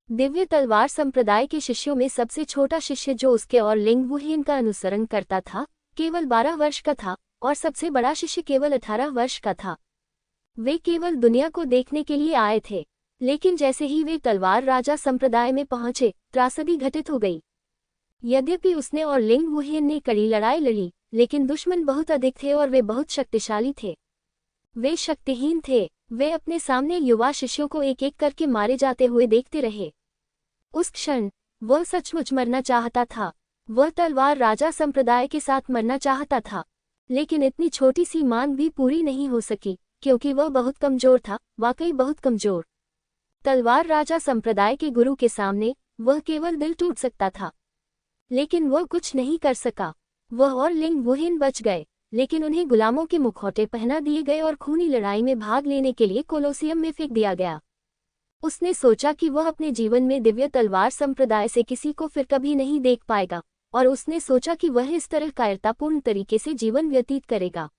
दिव्य तलवार संप्रदाय के शिष्यों में सबसे छोटा शिष्य जो उसके और लिंग वुहेन का अनुसरण करता था, केवल 12 वर्ष का था और सबसे बड़ा शिष्य केवल 18 वर्ष का था। वे केवल दुनिया को देखने के लिए आए थे, लेकिन जैसे ही वे तलवार राजा संप्रदाय में पहुंचे, त्रासदी घटित हो गई। यद्यपि उसने और लिंग वुहेन ने कड़ी लड़ाई लड़ी, लेकिन दुश्मन बहुत अधिक थे और वे बहुत शक्तिशाली थे। वे शक्तिहीन थे। वे अपने सामने युवा शिष्यों को एक एक करके मारे जाते हुए देखते रहे। उस क्षण वह सचमुच मरना चाहता था। वह तलवार राजा संप्रदाय के साथ मरना चाहता था, लेकिन इतनी छोटी सी मांग भी पूरी नहीं हो सकी, क्योंकि वह बहुत कमजोर था, वाकई बहुत कमजोर। तलवार राजा संप्रदाय के गुरु के सामने वह केवल दिल टूट सकता था, लेकिन वह कुछ नहीं कर सका। वह और लिंग वुहिन बच गए, लेकिन उन्हें गुलामों के मुखौटे पहना दिए गए और खूनी लड़ाई में भाग लेने के लिए कोलोसियम में फेंक दिया गया। उसने सोचा कि वह अपने जीवन में दिव्य तलवार संप्रदाय से किसी को फिर कभी नहीं देख पाएगा, और उसने सोचा कि वह इस तरह कायरतापूर्ण तरीके से जीवन व्यतीत करेगा।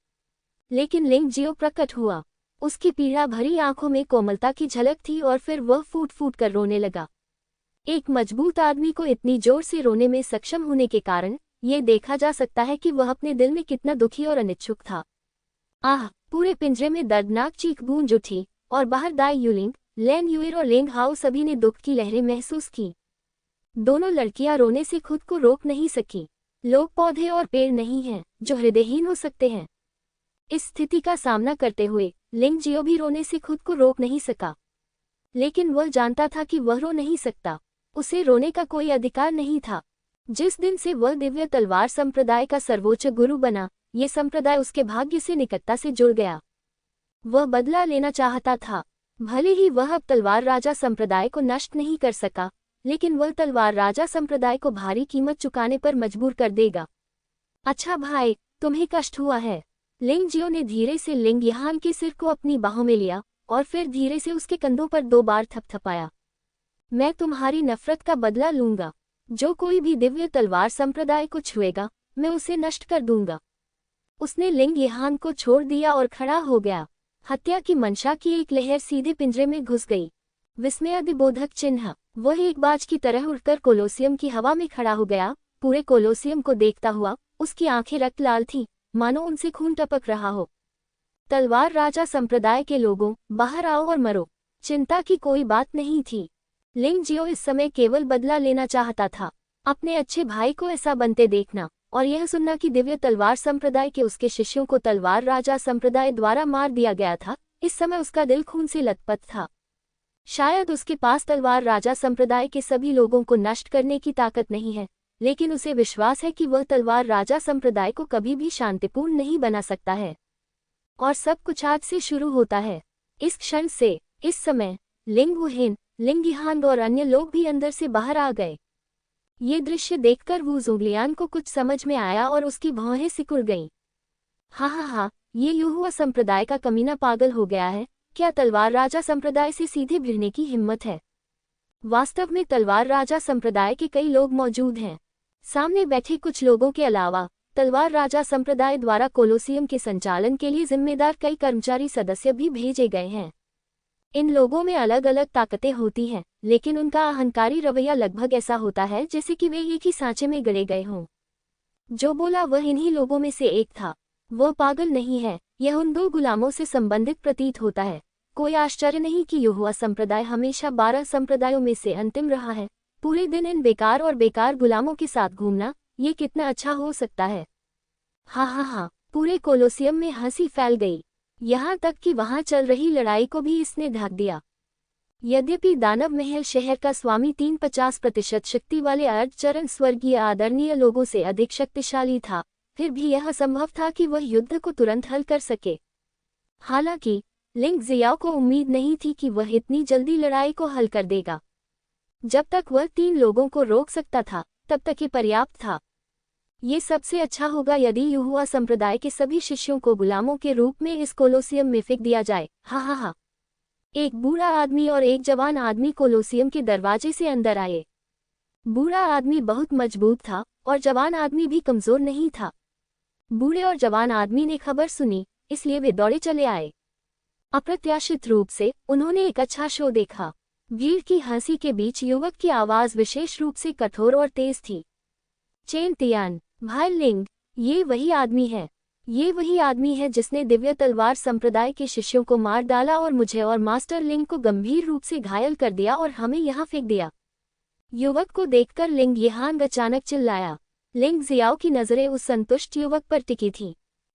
लेकिन लिंग जियो प्रकट हुआ। उसकी पीड़ा भरी आंखों में कोमलता की झलक थी और फिर वह फूट फूट कर रोने लगा। एक मजबूत आदमी को इतनी जोर से रोने में सक्षम होने के कारण ये देखा जा सकता है कि वह अपने दिल में कितना दुखी और अनिच्छुक था। आह! पूरे पिंजरे में दर्दनाक चीख गूंज उठी और बाहर दाई यूलिंग, लैन यूर और लेंग हाउ सभी ने दुख की लहरें महसूस की। दोनों लड़कियां रोने से खुद को रोक नहीं सकी। लोग पौधे और पेड़ नहीं हैं जो हृदयहीन हो सकते हैं। इस स्थिति का सामना करते हुए लिंग जियो भी रोने से खुद को रोक नहीं सका, लेकिन वह जानता था कि वह रो नहीं सकता। उसे रोने का कोई अधिकार नहीं था। जिस दिन से वह दिव्य तलवार संप्रदाय का सर्वोच्च गुरु बना, ये संप्रदाय उसके भाग्य से निकटता से जुड़ गया। वह बदला लेना चाहता था। भले ही वह अब तलवार राजा संप्रदाय को नष्ट नहीं कर सका, लेकिन वह तलवार राजा संप्रदाय को भारी कीमत चुकाने पर मजबूर कर देगा। अच्छा भाई, तुम्हें कष्ट हुआ है। लिंग जियो ने धीरे से लिंग यहान के सिर को अपनी बाहों में लिया और फिर धीरे से उसके कंधों पर 2 बार थपथपाया। मैं तुम्हारी नफरत का बदला लूंगा। जो कोई भी दिव्य तलवार संप्रदाय को छुएगा, मैं उसे नष्ट कर दूंगा। उसने लिंग यहान को छोड़ दिया और खड़ा हो गया। हत्या की मंशा की एक लहर सीधे पिंजरे में घुस गई। विस्मयादिबोधक चिन्ह। वह एक बाज की तरह उड़कर कोलोसियम की हवा में खड़ा हो गया। पूरे कोलोसियम को देखता हुआ उसकी आंखें रक्त लाल थीं, मानो उनसे खून टपक रहा हो। तलवार राजा संप्रदाय के लोगों, बाहर आओ और मरो। चिंता की कोई बात नहीं थी। लिंग जियो इस समय केवल बदला लेना चाहता था। अपने अच्छे भाई को ऐसा बनते देखना और यह सुनना कि दिव्य तलवार संप्रदाय के उसके शिष्यों को तलवार राजा संप्रदाय द्वारा मार दिया गया था, इस समय उसका दिल खून से लथपथ था। शायद उसके पास तलवार राजा संप्रदाय के सभी लोगों को नष्ट करने की ताकत नहीं है, लेकिन उसे विश्वास है कि वह तलवार राजा संप्रदाय को कभी भी शांतिपूर्ण नहीं बना सकता है। और सब कुछ आज से शुरू होता है। इस क्षण से, इस समय, लिंग वुहिन, लिंग यहान और अन्य लोग भी अंदर से बाहर आ गए। ये दृश्य देखकर वू ज़ोंगलियान को कुछ समझ में आया और उसकी भौहें सिकुड़ गईं। हा, ये युहुआ संप्रदाय का कमीना पागल हो गया है। क्या तलवार राजा संप्रदाय से सीधे भिड़ने की हिम्मत है? वास्तव में तलवार राजा संप्रदाय के कई लोग मौजूद हैं। सामने बैठे कुछ लोगों के अलावा तलवार राजा संप्रदाय द्वारा कोलोसियम के संचालन के लिए जिम्मेदार कई कर्मचारी सदस्य भी भेजे गए हैं। इन लोगों में अलग अलग ताकतें होती हैं, लेकिन उनका अहंकारी रवैया लगभग ऐसा होता है जैसे कि वे एक ही सांचे में गड़े गए हों। जो बोला वह इन्हीं लोगों में से एक था। वह पागल नहीं है। यह उन 2 गुलामों से संबंधित प्रतीत होता है। कोई आश्चर्य नहीं कि युहुआ संप्रदाय हमेशा 12 संप्रदायों में से अंतिम रहा है। पूरे दिन इन बेकार और बेकार गुलामों के साथ घूमना, ये कितना अच्छा हो सकता है। हा, पूरे कोलोसियम में हंसी फैल गई। यहाँ तक कि वहाँ चल रही लड़ाई को भी इसने ढक दिया। यद्यपि दानव महल शहर का स्वामी 50% शक्ति वाले अर्धचरण स्वर्गीय आदरणीय लोगों से अधिक शक्तिशाली था, फिर भी यह असंभव था कि वह युद्ध को तुरंत हल कर सके। हालांकि लिंग जियाओ को उम्मीद नहीं थी कि वह इतनी जल्दी लड़ाई को हल कर देगा। जब तक वह 3 लोगों को रोक सकता था, तब तक ये पर्याप्त था। ये सबसे अच्छा होगा यदि युहुआ संप्रदाय के सभी शिष्यों को गुलामों के रूप में इस कोलोसियम में फेंक दिया जाए। हा। एक बूढ़ा आदमी और एक जवान आदमी कोलोसियम के दरवाजे से अंदर आए। बूढ़ा आदमी बहुत मजबूत था और जवान आदमी भी कमजोर नहीं था। बूढ़े और जवान आदमी ने खबर सुनी, इसलिए वे दौड़े चले आए। अप्रत्याशित रूप से उन्होंने एक अच्छा शो देखा। भीड़ की हंसी के बीच युवक की आवाज विशेष रूप से कठोर और तेज थी। चेन तियान, भाई लिंग, ये वही आदमी है। ये वही आदमी है जिसने दिव्य तलवार संप्रदाय के शिष्यों को मार डाला और मुझे और मास्टर लिंग को गंभीर रूप से घायल कर दिया और हमें यहाँ फेंक दिया। युवक को देखकर लिंग यहान अचानक चिल्लाया। लिंग जियाओ की नजरें उस संतुष्ट युवक पर टिकी थीं।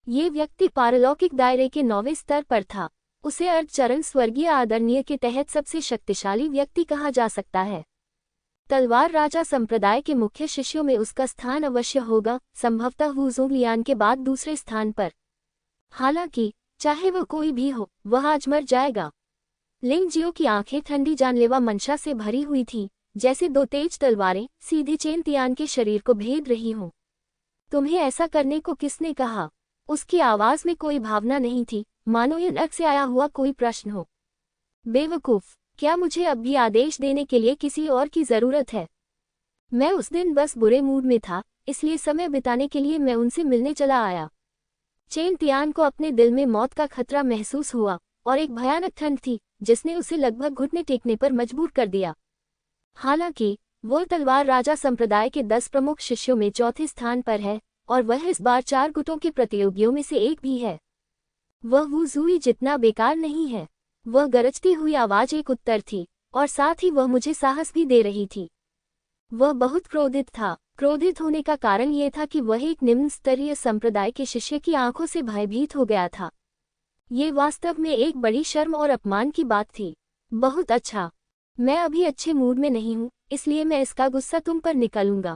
ये व्यक्ति पारलौकिक दायरे के 9वें स्तर पर था। उसे अर्धचरण स्वर्गीय आदरणीय के तहत सबसे शक्तिशाली व्यक्ति कहा जा सकता है। तलवार राजा संप्रदाय के मुख्य शिष्यों में उसका स्थान अवश्य होगा, संभवतः वू ज़ोंगलियान के बाद दूसरे स्थान पर। हालांकि चाहे वह कोई भी हो, वह आज मर जाएगा। लिंग जियो की आंखें ठंडी जानलेवा मंशा से भरी हुई थी, जैसे दो तेज तलवारें सीधे चेन तियान के शरीर को भेद रही हों। तुम्हें ऐसा करने को किसने कहा? उसकी आवाज में कोई भावना नहीं थी, मानो ये नर्क से आया हुआ कोई प्रश्न हो। बेवकूफ, क्या मुझे अब भी आदेश देने के लिए किसी और की जरूरत है? मैं उस दिन बस बुरे मूड में था, इसलिए समय बिताने के लिए मैं उनसे मिलने चला आया। चेन तियान को अपने दिल में मौत का खतरा महसूस हुआ और एक भयानक ठंड थी जिसने उसे लगभग घुटने टेकने पर मजबूर कर दिया। हालांकि वो तलवार राजा संप्रदाय के 10 प्रमुख शिष्यों में चौथे स्थान पर है और वह इस बार 4 गुटों के प्रतियोगियों में से एक भी है। वह वू जुई जितना बेकार नहीं है। वह गरजती हुई आवाज एक उत्तर थी और साथ ही वह मुझे साहस भी दे रही थी। वह बहुत क्रोधित था। क्रोधित होने का कारण यह था कि वह एक निम्न स्तरीय संप्रदाय के शिष्य की आंखों से भयभीत हो गया था। ये वास्तव में एक बड़ी शर्म और अपमान की बात थी। बहुत अच्छा, मैं अभी अच्छे मूड में नहीं हूँ, इसलिए मैं इसका गुस्सा तुम पर निकालूंगा।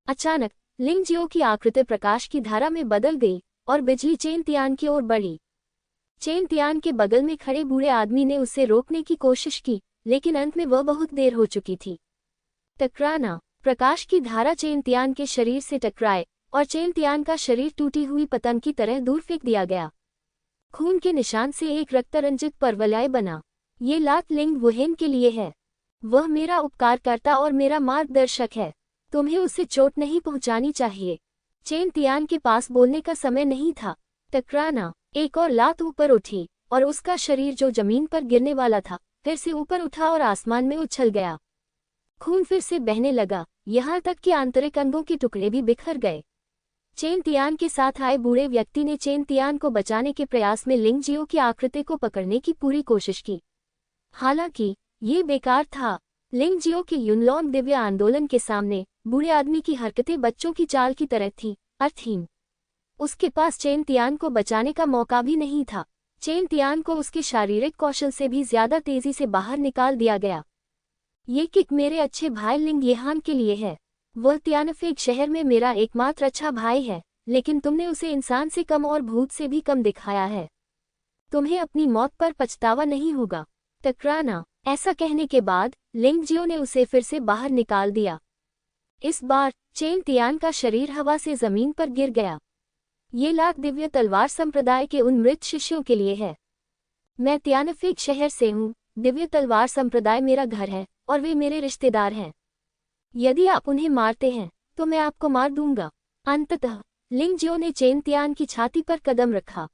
अचानक लिंग जियो की आकृति प्रकाश की धारा में बदल गई और बिजली चेन तियान की ओर बढ़ी। चेन तियान के बगल में खड़े बूढ़े आदमी ने उसे रोकने की कोशिश की, लेकिन अंत में वह बहुत देर हो चुकी थी। टकराना। प्रकाश की धारा चेन तियान के शरीर से टकराए और चेन तियान का शरीर टूटी हुई पतंग की तरह दूर फेंक दिया गया। खून के निशान से एक रक्तरंजित परवलय बना। ये लात लिंग वुहेन के लिए है। वह मेरा उपकारकर्ता और मेरा मार्गदर्शक है। तुम्हें उसे चोट नहीं पहुंचानी चाहिए। चेन तियान के पास बोलने का समय नहीं था। टकराना। एक और लात ऊपर उठी और उसका शरीर जो जमीन पर गिरने वाला था फिर से ऊपर उठा और आसमान में उछल गया। खून फिर से बहने लगा, यहाँ तक कि आंतरिक अंगों के टुकड़े भी बिखर गए। चेन तियान के साथ आए बूढ़े व्यक्ति ने चेन तियान को बचाने के प्रयास में लिंग जियो की आकृति को पकड़ने की पूरी कोशिश की। हालांकि ये बेकार था। लिंग जियो के युनलॉन्ग दिव्य आंदोलन के सामने बूढ़े आदमी की हरकतें बच्चों की चाल की तरह थीं, अर्थहीन। उसके पास चेन तियान को बचाने का मौका भी नहीं था। चेन तियान को उसके शारीरिक कौशल से भी ज्यादा तेजी से बाहर निकाल दिया गया। ये किक मेरे अच्छे भाई लिंग येहान के लिए है। वह तियानफेक शहर में मेरा एकमात्र अच्छा भाई है, लेकिन तुमने उसे इंसान से कम और भूत से भी कम दिखाया है। तुम्हें अपनी मौत पर पछतावा नहीं होगा। टकराना। ऐसा कहने के बाद लिंग जियो ने उसे फिर से बाहर निकाल दिया। इस बार चेन तियान का शरीर हवा से जमीन पर गिर गया। ये लात दिव्य तलवार संप्रदाय के उन मृत शिष्यों के लिए है। मैं तियानफेक शहर से हूँ। दिव्य तलवार संप्रदाय मेरा घर है और वे मेरे रिश्तेदार हैं। यदि आप उन्हें मारते हैं तो मैं आपको मार दूंगा। अंततः लिंग जियो ने चेन तियान की छाती पर कदम रखा।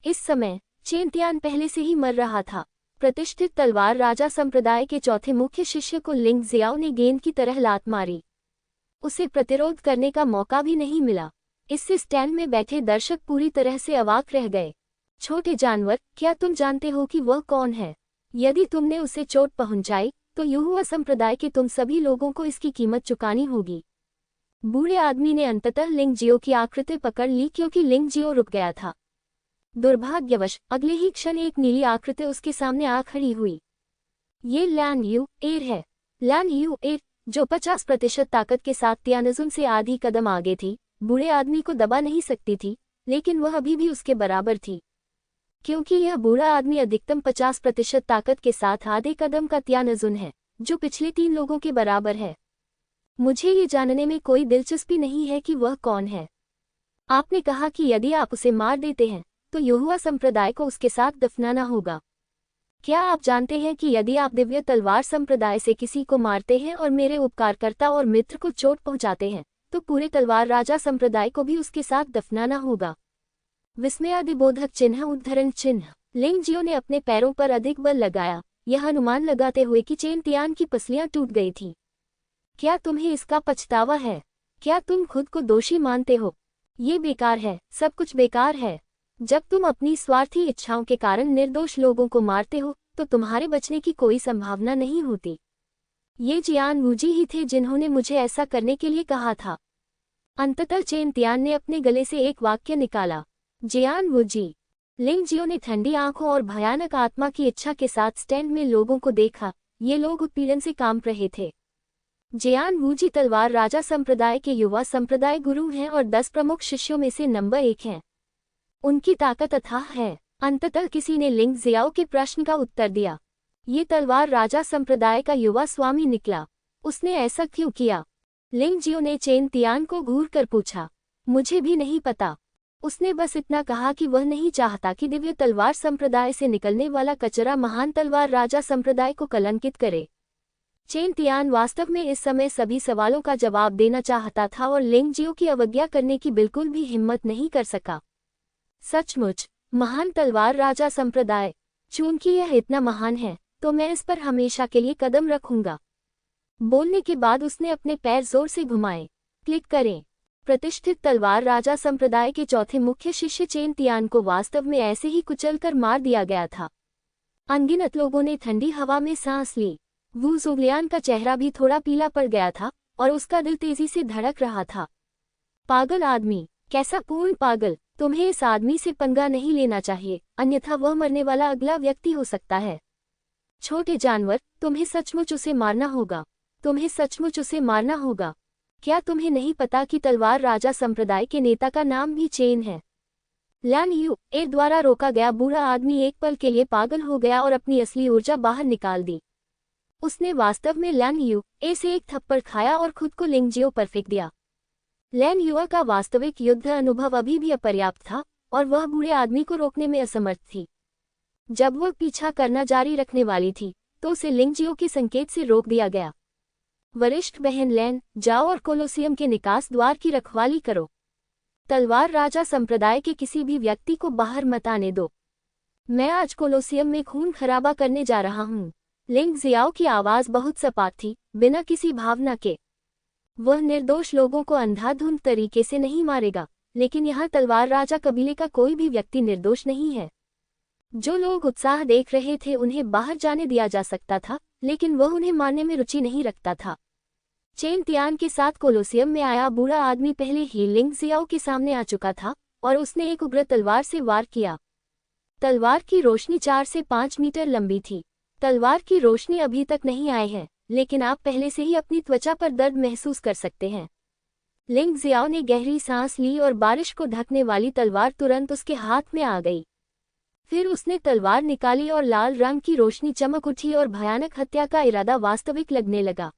इस समय चेन तियान पहले से ही मर रहा था। प्रतिष्ठित तलवार राजा संप्रदाय के चौथे मुख्य शिष्य को लिंग जियाओ ने गेंद की तरह लात मारी। उसे प्रतिरोध करने का मौका भी नहीं मिला। इससे स्टैंड में बैठे दर्शक पूरी तरह से अवाक रह गए। छोटे जानवर, क्या तुम जानते हो कि वह कौन है? यदि तुमने उसे चोट पहुंचाई तो युहुआ संप्रदाय के तुम सभी लोगों को इसकी कीमत चुकानी होगी। बूढ़े आदमी ने अंततः लिंग जियो की आकृति पकड़ ली क्योंकि लिंग जियो रुक गया था। दुर्भाग्यवश अगले ही क्षण एक नीली आकृति उसके सामने आ खड़ी हुई। ये लैन यू एर है। लैन यू एर, जो 50% ताकत के साथ तियानजुन से आधी कदम आगे थी, बूढ़े आदमी को दबा नहीं सकती थी, लेकिन वह अभी भी उसके बराबर थी। क्योंकि यह बूढ़ा आदमी अधिकतम 50% ताकत के साथ आधे कदम का तियानजुन है, जो पिछले 3 लोगों के बराबर है। मुझे ये जानने में कोई दिलचस्पी नहीं है कि वह कौन है। आपने कहा कि यदि आप उसे मार देते हैं तो युहुआ संप्रदाय को उसके साथ दफनाना होगा। क्या आप जानते हैं कि यदि आप दिव्य तलवार संप्रदाय से किसी को मारते हैं और मेरे उपकारकर्ता और मित्र को चोट पहुंचाते हैं तो पूरे तलवार राजा संप्रदाय को भी उसके साथ दफनाना होगा? विस्मयादिबोधक चिन्ह उद्धरण चिन्ह। लिंग जियो ने अपने पैरों पर अधिक बल लगाया, यह अनुमान लगाते हुए कि चेन तियान की पसलियां टूट गई थीं। क्या तुम्हें इसका पछतावा है? क्या तुम खुद को दोषी मानते हो? ये बेकार है, सब कुछ बेकार है। जब तुम अपनी स्वार्थी इच्छाओं के कारण निर्दोष लोगों को मारते हो तो तुम्हारे बचने की कोई संभावना नहीं होती। ये जियान वूजी ही थे जिन्होंने मुझे ऐसा करने के लिए कहा था। अंततः चेन तियान ने अपने गले से एक वाक्य निकाला, जियान वूजी। लिंग जियो ने ठंडी आंखों और भयानक आत्मा की इच्छा के साथ स्टैंड में लोगों को देखा। ये लोग उत्पीड़न से कांप रहे थे। जियान वूजी तलवार राजा संप्रदाय के युवा संप्रदाय गुरु हैं और 10 प्रमुख शिष्यों में से नंबर 1 हैं। उनकी ताकत अथाह है। अंततः किसी ने लिंग जियाओ के प्रश्न का उत्तर दिया। ये तलवार राजा संप्रदाय का युवा स्वामी निकला। उसने ऐसा क्यों किया? लिंग जियो ने चेन तियान को घूर कर पूछा। मुझे भी नहीं पता। उसने बस इतना कहा कि वह नहीं चाहता कि दिव्य तलवार संप्रदाय से निकलने वाला कचरा महान तलवार राजा संप्रदाय को कलंकित करे। चेन तियान वास्तव में इस समय सभी सवालों का जवाब देना चाहता था और लिंग जियो की अवज्ञा करने की बिल्कुल भी हिम्मत नहीं कर सका। सचमुच महान तलवार राजा संप्रदाय, चूंकि यह इतना महान है तो मैं इस पर हमेशा के लिए कदम रखूंगा। बोलने के बाद उसने अपने पैर जोर से घुमाए। क्लिक करें। प्रतिष्ठित तलवार राजा संप्रदाय के चौथे मुख्य शिष्य चेन तियान को वास्तव में ऐसे ही कुचलकर मार दिया गया था। अनगिनत लोगों ने ठंडी हवा में सांस ली। वू ज़ोग्लियान का चेहरा भी थोड़ा पीला पड़ गया था और उसका दिल तेजी से धड़क रहा था। पागल आदमी, कैसा पूर्ण पागल! तुम्हें इस आदमी से पंगा नहीं लेना चाहिए, अन्यथा वह मरने वाला अगला व्यक्ति हो सकता है। छोटे जानवर, तुम्हें सचमुच उसे मारना होगा। तुम्हें सचमुच उसे मारना होगा। क्या तुम्हें नहीं पता कि तलवार राजा संप्रदाय के नेता का नाम भी चेन है? लैन यू ए द्वारा रोका गया बूढ़ा आदमी एक पल के लिए पागल हो गया और अपनी असली ऊर्जा बाहर निकाल दी। उसने वास्तव में लैन यू ए से एक थप्पड़ खाया और खुद को लिंग जियो पर फेंक दिया। लैन युआ का वास्तविक युद्ध अनुभव अभी भी अपर्याप्त था और वह बूढ़े आदमी को रोकने में असमर्थ थी। जब वह पीछा करना जारी रखने वाली थी तो उसे लिंग जियो के संकेत से रोक दिया गया। वरिष्ठ बहन लैन, जाओ और कोलोसियम के निकास द्वार की रखवाली करो। तलवार राजा संप्रदाय के किसी भी व्यक्ति को बाहर मत आने दो। मैं आज कोलोसियम में खून खराबा करने जा रहा हूँ। लिंग जियाओ की आवाज बहुत सपाट थी, बिना किसी भावना के। वह निर्दोष लोगों को अंधाधुंध तरीके से नहीं मारेगा, लेकिन यहाँ तलवार राजा कबीले का कोई भी व्यक्ति निर्दोष नहीं है। जो लोग उत्साह देख रहे थे उन्हें बाहर जाने दिया जा सकता था, लेकिन वह उन्हें मारने में रुचि नहीं रखता था। चेन तियान के साथ कोलोसियम में आया बूढ़ा आदमी पहले ही लिंग जियाओ के सामने आ चुका था और उसने एक उग्र तलवार से वार किया। तलवार की रोशनी 4 से 5 मीटर लंबी थी। तलवार की रोशनी अभी तक नहीं आई है, लेकिन आप पहले से ही अपनी त्वचा पर दर्द महसूस कर सकते हैं। लिंग जियाओ ने गहरी सांस ली और बारिश को ढकने वाली तलवार तुरंत उसके हाथ में आ गई। फिर उसने तलवार निकाली और लाल रंग की रोशनी चमक उठी और भयानक हत्या का इरादा वास्तविक लगने लगा।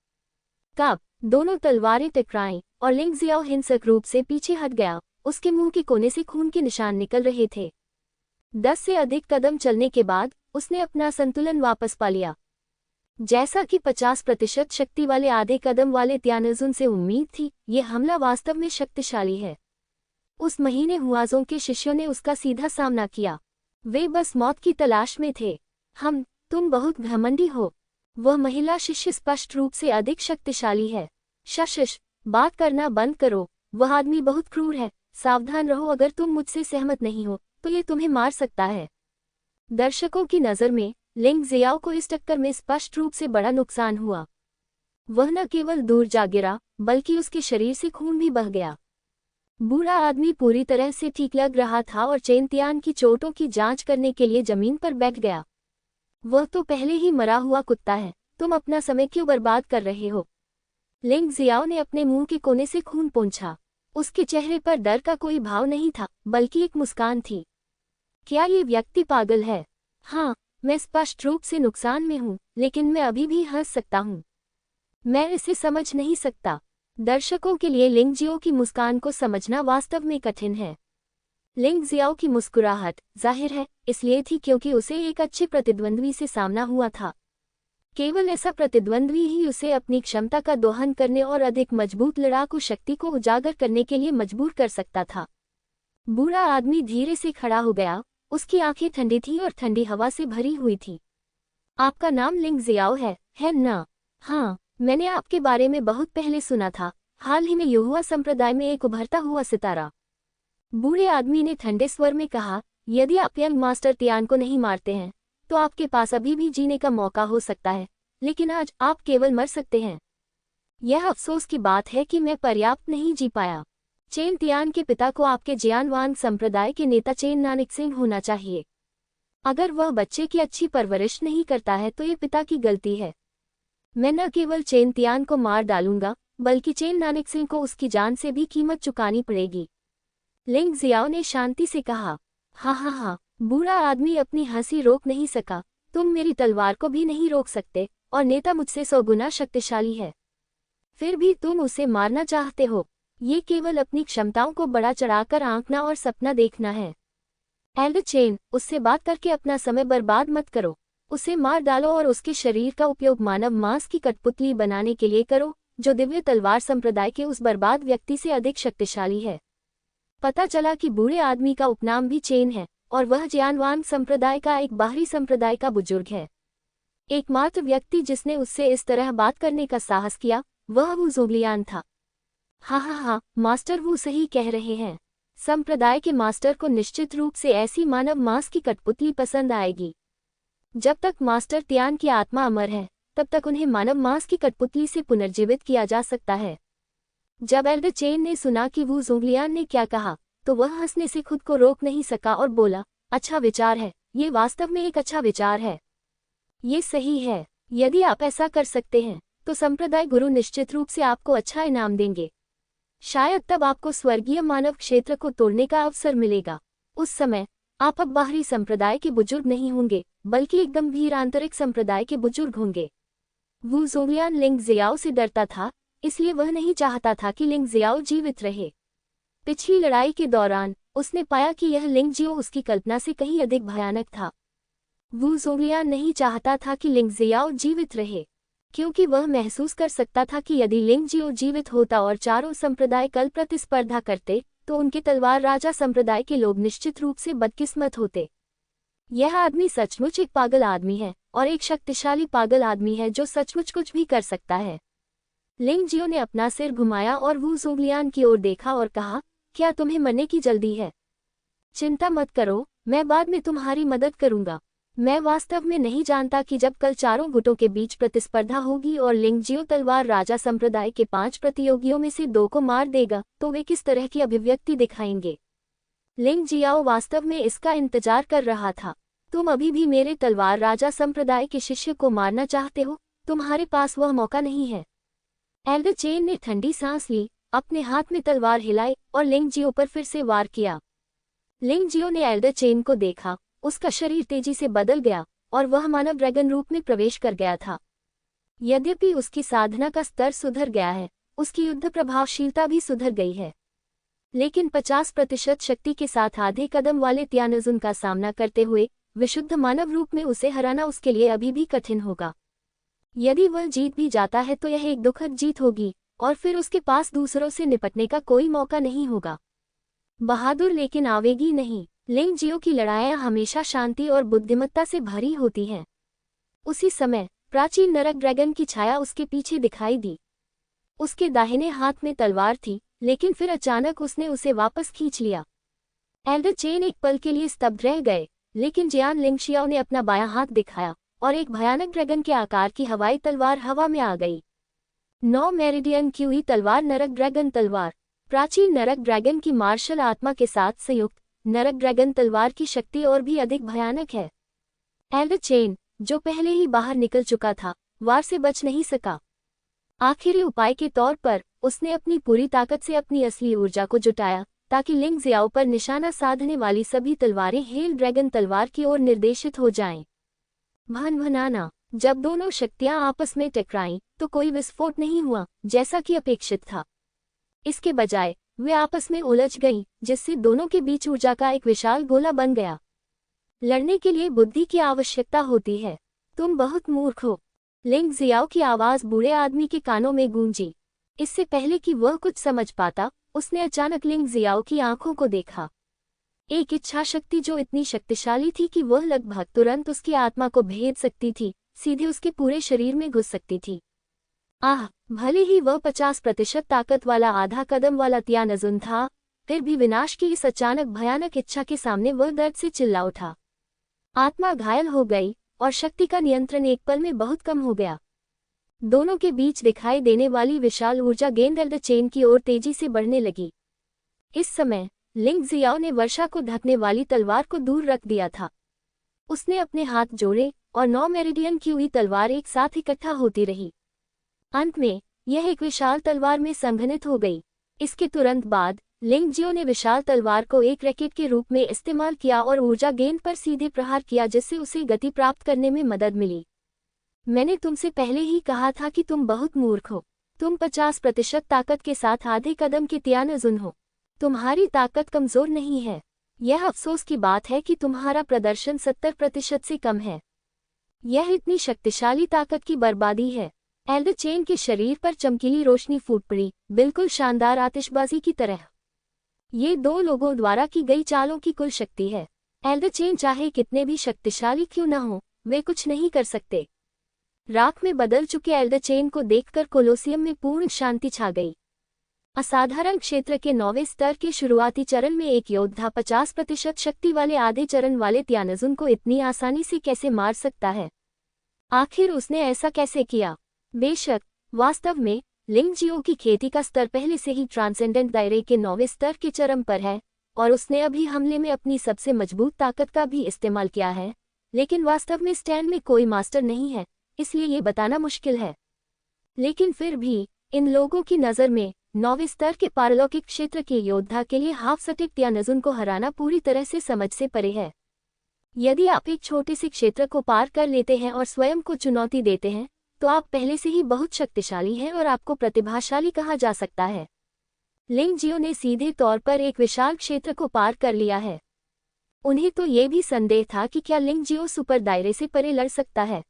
कब दोनों तलवारें टकराईं और लिंग जियाओ हिंसक रूप से पीछे हट गया, उसके मुंह के कोने से खून के निशान निकल रहे थे। 10 से अधिक कदम चलने के बाद उसने अपना संतुलन वापस पा लिया। जैसा कि 50% शक्ति वाले आधे कदम वाले त्यानजुन से उम्मीद थी, ये हमला वास्तव में शक्तिशाली है। उस महीने हुआजों के शिष्यों ने उसका सीधा सामना किया। वे बस मौत की तलाश में थे। तुम बहुत घमंडी हो। वह महिला शिष्य स्पष्ट रूप से अधिक शक्तिशाली है। शश, बात करना बंद करो। वह आदमी बहुत क्रूर है। सावधान रहो, अगर तुम मुझसे सहमत नहीं हो तो ये तुम्हें मार सकता है। दर्शकों की नज़र में लिंग जियाओ को इस टक्कर में स्पष्ट रूप से बड़ा नुकसान हुआ। वह न केवल दूर जा गिरा, बल्कि उसके शरीर से खून भी बह गया। बूढ़ा आदमी पूरी तरह से ठीक लग रहा था और चेन तियान की चोटों की जांच करने के लिए जमीन पर बैठ गया। वह तो पहले ही मरा हुआ कुत्ता है, तुम अपना समय क्यों बर्बाद कर रहे हो? लिंग जियाओ ने अपने मुंह के कोने से खून पोंछा। उसके चेहरे पर डर का कोई भाव नहीं था, बल्कि एक मुस्कान थी। क्या ये व्यक्ति पागल है? हाँ, मैं स्पष्ट रूप से नुकसान में हूँ, लेकिन मैं अभी भी हंस सकता हूँ। मैं इसे समझ नहीं सकता। दर्शकों के लिए लिंग जियाओ की मुस्कान को समझना वास्तव में कठिन है। लिंग जियाओ की मुस्कुराहट जाहिर है इसलिए थी क्योंकि उसे एक अच्छे प्रतिद्वंद्वी से सामना हुआ था। केवल ऐसा प्रतिद्वंद्वी ही उसे अपनी क्षमता का दोहन करने और अधिक मजबूत लड़ाकू शक्ति को उजागर करने के लिए मजबूर कर सकता था। बूढ़ा आदमी धीरे से खड़ा हो गया। उसकी आंखें ठंडी थी और ठंडी हवा से भरी हुई थी। आपका नाम लिंग जियाओ है ना? हाँ, मैंने आपके बारे में बहुत पहले सुना था। हाल ही में युहुआ संप्रदाय में एक उभरता हुआ सितारा। बूढ़े आदमी ने ठंडे स्वर में कहा, यदि आप यंग मास्टर तियान को नहीं मारते हैं तो आपके पास अभी भी जीने का मौका हो सकता है, लेकिन आज आप केवल मर सकते हैं। यह अफसोस की बात है कि मैं पर्याप्त नहीं जी पाया। चेन तियान के पिता को आपके जियानवांग संप्रदाय के नेता चेन नानिकसेन होना चाहिए। अगर वह बच्चे की अच्छी परवरिश नहीं करता है तो ये पिता की गलती है। मैं न केवल चेन तियान को मार डालूंगा, बल्कि चेन नानिकसेन को उसकी जान से भी कीमत चुकानी पड़ेगी। लिंग जियाओ ने शांति से कहा, हाँ, बूढ़ा आदमी अपनी हंसी रोक नहीं सका। तुम मेरी तलवार को भी नहीं रोक सकते, और नेता मुझसे 100 गुना शक्तिशाली है। फिर भी तुम उसे मारना चाहते हो। ये केवल अपनी क्षमताओं को बढ़ा चढ़ाकर आंकना और सपना देखना है। एल्डर चेन, उससे बात करके अपना समय बर्बाद मत करो। उसे मार डालो और उसके शरीर का उपयोग मानव मांस की कठपुतली बनाने के लिए करो, जो दिव्य तलवार संप्रदाय के उस बर्बाद व्यक्ति से अधिक शक्तिशाली है। पता चला कि बूढ़े आदमी का उपनाम भी चेन है, और वह जियानवांग संप्रदाय का एक बाहरी संप्रदाय का बुजुर्ग है। एकमात्र व्यक्ति जिसने उससे इस तरह बात करने का साहस किया, वह वू ज़ोंगलियान था। हाँ, मास्टर वू सही कह रहे हैं। संप्रदाय के मास्टर को निश्चित रूप से ऐसी मानव मांस की कठपुतली पसंद आएगी। जब तक मास्टर तियान की आत्मा अमर है, तब तक उन्हें मानव मांस की कठपुतली से पुनर्जीवित किया जा सकता है। जब एल्डर चेन ने सुना कि वू ज़ोंगलियान ने क्या कहा, तो वह हंसने से खुद को रोक नहीं सका और बोला, अच्छा विचार है, ये वास्तव में एक अच्छा विचार है। ये सही है। यदि आप ऐसा कर सकते हैं, तो संप्रदाय गुरु निश्चित रूप से आपको अच्छा इनाम देंगे। शायद तब आपको स्वर्गीय मानव क्षेत्र को तोड़ने का अवसर मिलेगा। उस समय आप अब बाहरी संप्रदाय के बुजुर्ग नहीं होंगे, बल्कि एक गंभीर आंतरिक संप्रदाय के बुजुर्ग होंगे। वू ज़ोंगलियान लिंग ज़ियाओ से डरता था, इसलिए वह नहीं चाहता था कि लिंग ज़ियाओ जीवित रहे। पिछली लड़ाई के दौरान उसने पाया कि यह लिंग जियो उसकी कल्पना से कहीं अधिक भयानक था। वू ज़ोंगलियान नहीं चाहता था कि लिंग ज़ियाओ जीवित रहे, क्योंकि वह महसूस कर सकता था कि यदि लिंग जियो जीवित होता और चारों संप्रदाय कल प्रतिस्पर्धा करते, तो उनके तलवार राजा संप्रदाय के लोग निश्चित रूप से बदकिस्मत होते। यह आदमी सचमुच एक पागल आदमी है, और एक शक्तिशाली पागल आदमी है जो सचमुच कुछ भी कर सकता है। लिंग जियो ने अपना सिर घुमाया और वू ज़ोंगलियान की ओर देखा और कहा, क्या तुम्हें मरने की जल्दी है? चिंता मत करो, मैं बाद में तुम्हारी मदद करूंगा। मैं वास्तव में नहीं जानता कि जब कल चारों गुटों के बीच प्रतिस्पर्धा होगी और लिंग जियो तलवार राजा संप्रदाय के 5 प्रतियोगियों में से 2 को मार देगा, तो वे किस तरह की अभिव्यक्ति दिखाएंगे। लिंग जियाओ वास्तव में इसका इंतजार कर रहा था। तुम अभी भी मेरे तलवार राजा संप्रदाय के शिष्य को मारना चाहते हो, तुम्हारे पास वह मौका नहीं है। एल्डर चेन ने ठंडी सांस ली, अपने हाथ में तलवार हिलाई और लिंग जियो पर फिर से वार किया। लिंग जियो ने एल्डर चेन को देखा, उसका शरीर तेजी से बदल गया और वह मानव ड्रैगन रूप में प्रवेश कर गया था। यद्यपि उसकी साधना का स्तर सुधर गया है, उसकी युद्ध प्रभावशीलता भी सुधर गई है, लेकिन 50% शक्ति के साथ आधे कदम वाले तियानजुन का सामना करते हुए विशुद्ध मानव रूप में उसे हराना उसके लिए अभी भी कठिन होगा। यदि वह जीत भी जाता है तो यह एक दुखद जीत होगी, और फिर उसके पास दूसरों से निपटने का कोई मौका नहीं होगा। बहादुर लेकिन आवेगी नहीं। लिंग जियो की लड़ाइयाँ हमेशा शांति और बुद्धिमत्ता से भरी होती हैं। उसी समय प्राचीन नरक ड्रैगन की छाया उसके पीछे दिखाई दी। उसके दाहिने हाथ में तलवार थी, लेकिन फिर अचानक उसने उसे वापस खींच लिया। एल्डर चेन एक पल के लिए स्तब्ध रह गए, लेकिन जियान लिंगशियाओ ने अपना बायां हाथ दिखाया और एक भयानक ड्रैगन के आकार की हवाई तलवार हवा में आ गई। 9 मेरिडियन क्यूई तलवार नरक ड्रैगन तलवार। प्राचीन नरक ड्रैगन की मार्शल आत्मा के साथ संयुक्त नरक ड्रैगन तलवार की शक्ति और भी अधिक भयानक है। एल्डर चेन, जो पहले ही बाहर निकल चुका था, वार से बच नहीं सका। आखिरी उपाय के तौर पर उसने अपनी पूरी ताकत से अपनी असली ऊर्जा को जुटाया, ताकि लिंग ज़ियाओ पर निशाना साधने वाली सभी तलवारें हेल ड्रैगन तलवार की ओर निर्देशित हो जाएं। भनभनाना। जब दोनों शक्तियां आपस में टकराईं, तो कोई विस्फोट नहीं हुआ, जैसा कि अपेक्षित था। इसके बजाय वे आपस में उलझ गईं, जिससे दोनों के बीच ऊर्जा का एक विशाल गोला बन गया। लड़ने के लिए बुद्धि की आवश्यकता होती है। तुम बहुत मूर्ख हो। लिंग ज़ियाओ की आवाज बूढ़े आदमी के कानों में गूंजी। इससे पहले कि वह कुछ समझ पाता, उसने अचानक लिंग ज़ियाओ की आंखों को देखा। एक इच्छा शक्ति जो इतनी शक्तिशाली थी कि वह लगभग तुरंत उसकी आत्मा को भेद सकती थी, सीधे उसके पूरे शरीर में घुस सकती थी। भले ही वह 50% ताकत वाला आधा कदम वाला तियानजुन था, फिर भी विनाश की इस अचानक भयानक इच्छा के सामने वह दर्द से चिल्ला उठा। आत्मा घायल हो गई और शक्ति का नियंत्रण एक पल में बहुत कम हो गया। दोनों के बीच दिखाई देने वाली विशाल ऊर्जा गेंद एल्डर चेन की ओर तेजी से बढ़ने लगी। इस समय लिंग ज़ियाओ ने वर्षा को ढकने वाली तलवार को दूर रख दिया था। उसने अपने हाथ जोड़े और 9 मेरिडियन की हुई तलवार एक साथ इकट्ठा होती रही। अंत में यह एक विशाल तलवार में संघनित हो गई। इसके तुरंत बाद लिंग जियो ने विशाल तलवार को एक रैकेट के रूप में इस्तेमाल किया और ऊर्जा गेंद पर सीधे प्रहार किया, जिससे उसे गति प्राप्त करने में मदद मिली। मैंने तुमसे पहले ही कहा था कि तुम बहुत मूर्ख हो। तुम 50% ताकत के साथ आधे कदम के त्यानजुन हो। तुम्हारी ताकत कमजोर नहीं है। यह अफसोस की बात है कि तुम्हारा प्रदर्शन 70% से कम है। यह इतनी शक्तिशाली ताकत की बर्बादी है। एल्डर चेन के शरीर पर चमकीली रोशनी फूट पड़ी, बिल्कुल शानदार आतिशबाजी की तरह। ये 2 लोगों द्वारा की गई चालों की कुल शक्ति है। एल्डर चेन चाहे कितने भी शक्तिशाली क्यों न हो, वे कुछ नहीं कर सकते। राख में बदल चुके एल्डर चेन को देखकर कोलोसियम में पूर्ण शांति छा गई। असाधारण क्षेत्र के 9वें स्तर के शुरुआती चरण में एक योद्धा 50% शक्ति वाले आधे चरण वाले त्यानजुन को इतनी आसानी से कैसे मार सकता है? आखिर उसने ऐसा कैसे किया? बेशक, वास्तव में लिंग जियो की खेती का स्तर पहले से ही ट्रांसेंडेंट दायरे के 9वें स्तर के चरम पर है, और उसने अभी हमले में अपनी सबसे मजबूत ताकत का भी इस्तेमाल किया है। लेकिन वास्तव में स्टैन में कोई मास्टर नहीं है, इसलिए ये बताना मुश्किल है। लेकिन फिर भी इन लोगों की नज़र में 9वें स्तर के पारलौकिक क्षेत्र के योद्धा के लिए हाफ सटीक त्यानजुन को हराना पूरी तरह से समझ से परे है। यदि आप एक छोटे से क्षेत्र को पार कर लेते हैं और स्वयं को चुनौती देते हैं, तो आप पहले से ही बहुत शक्तिशाली हैं और आपको प्रतिभाशाली कहा जा सकता है। लिंग जियो ने सीधे तौर पर एक विशाल क्षेत्र को पार कर लिया है। उन्हें तो ये भी संदेह था कि क्या लिंग जियो सुपर दायरे से परे लड़ सकता है।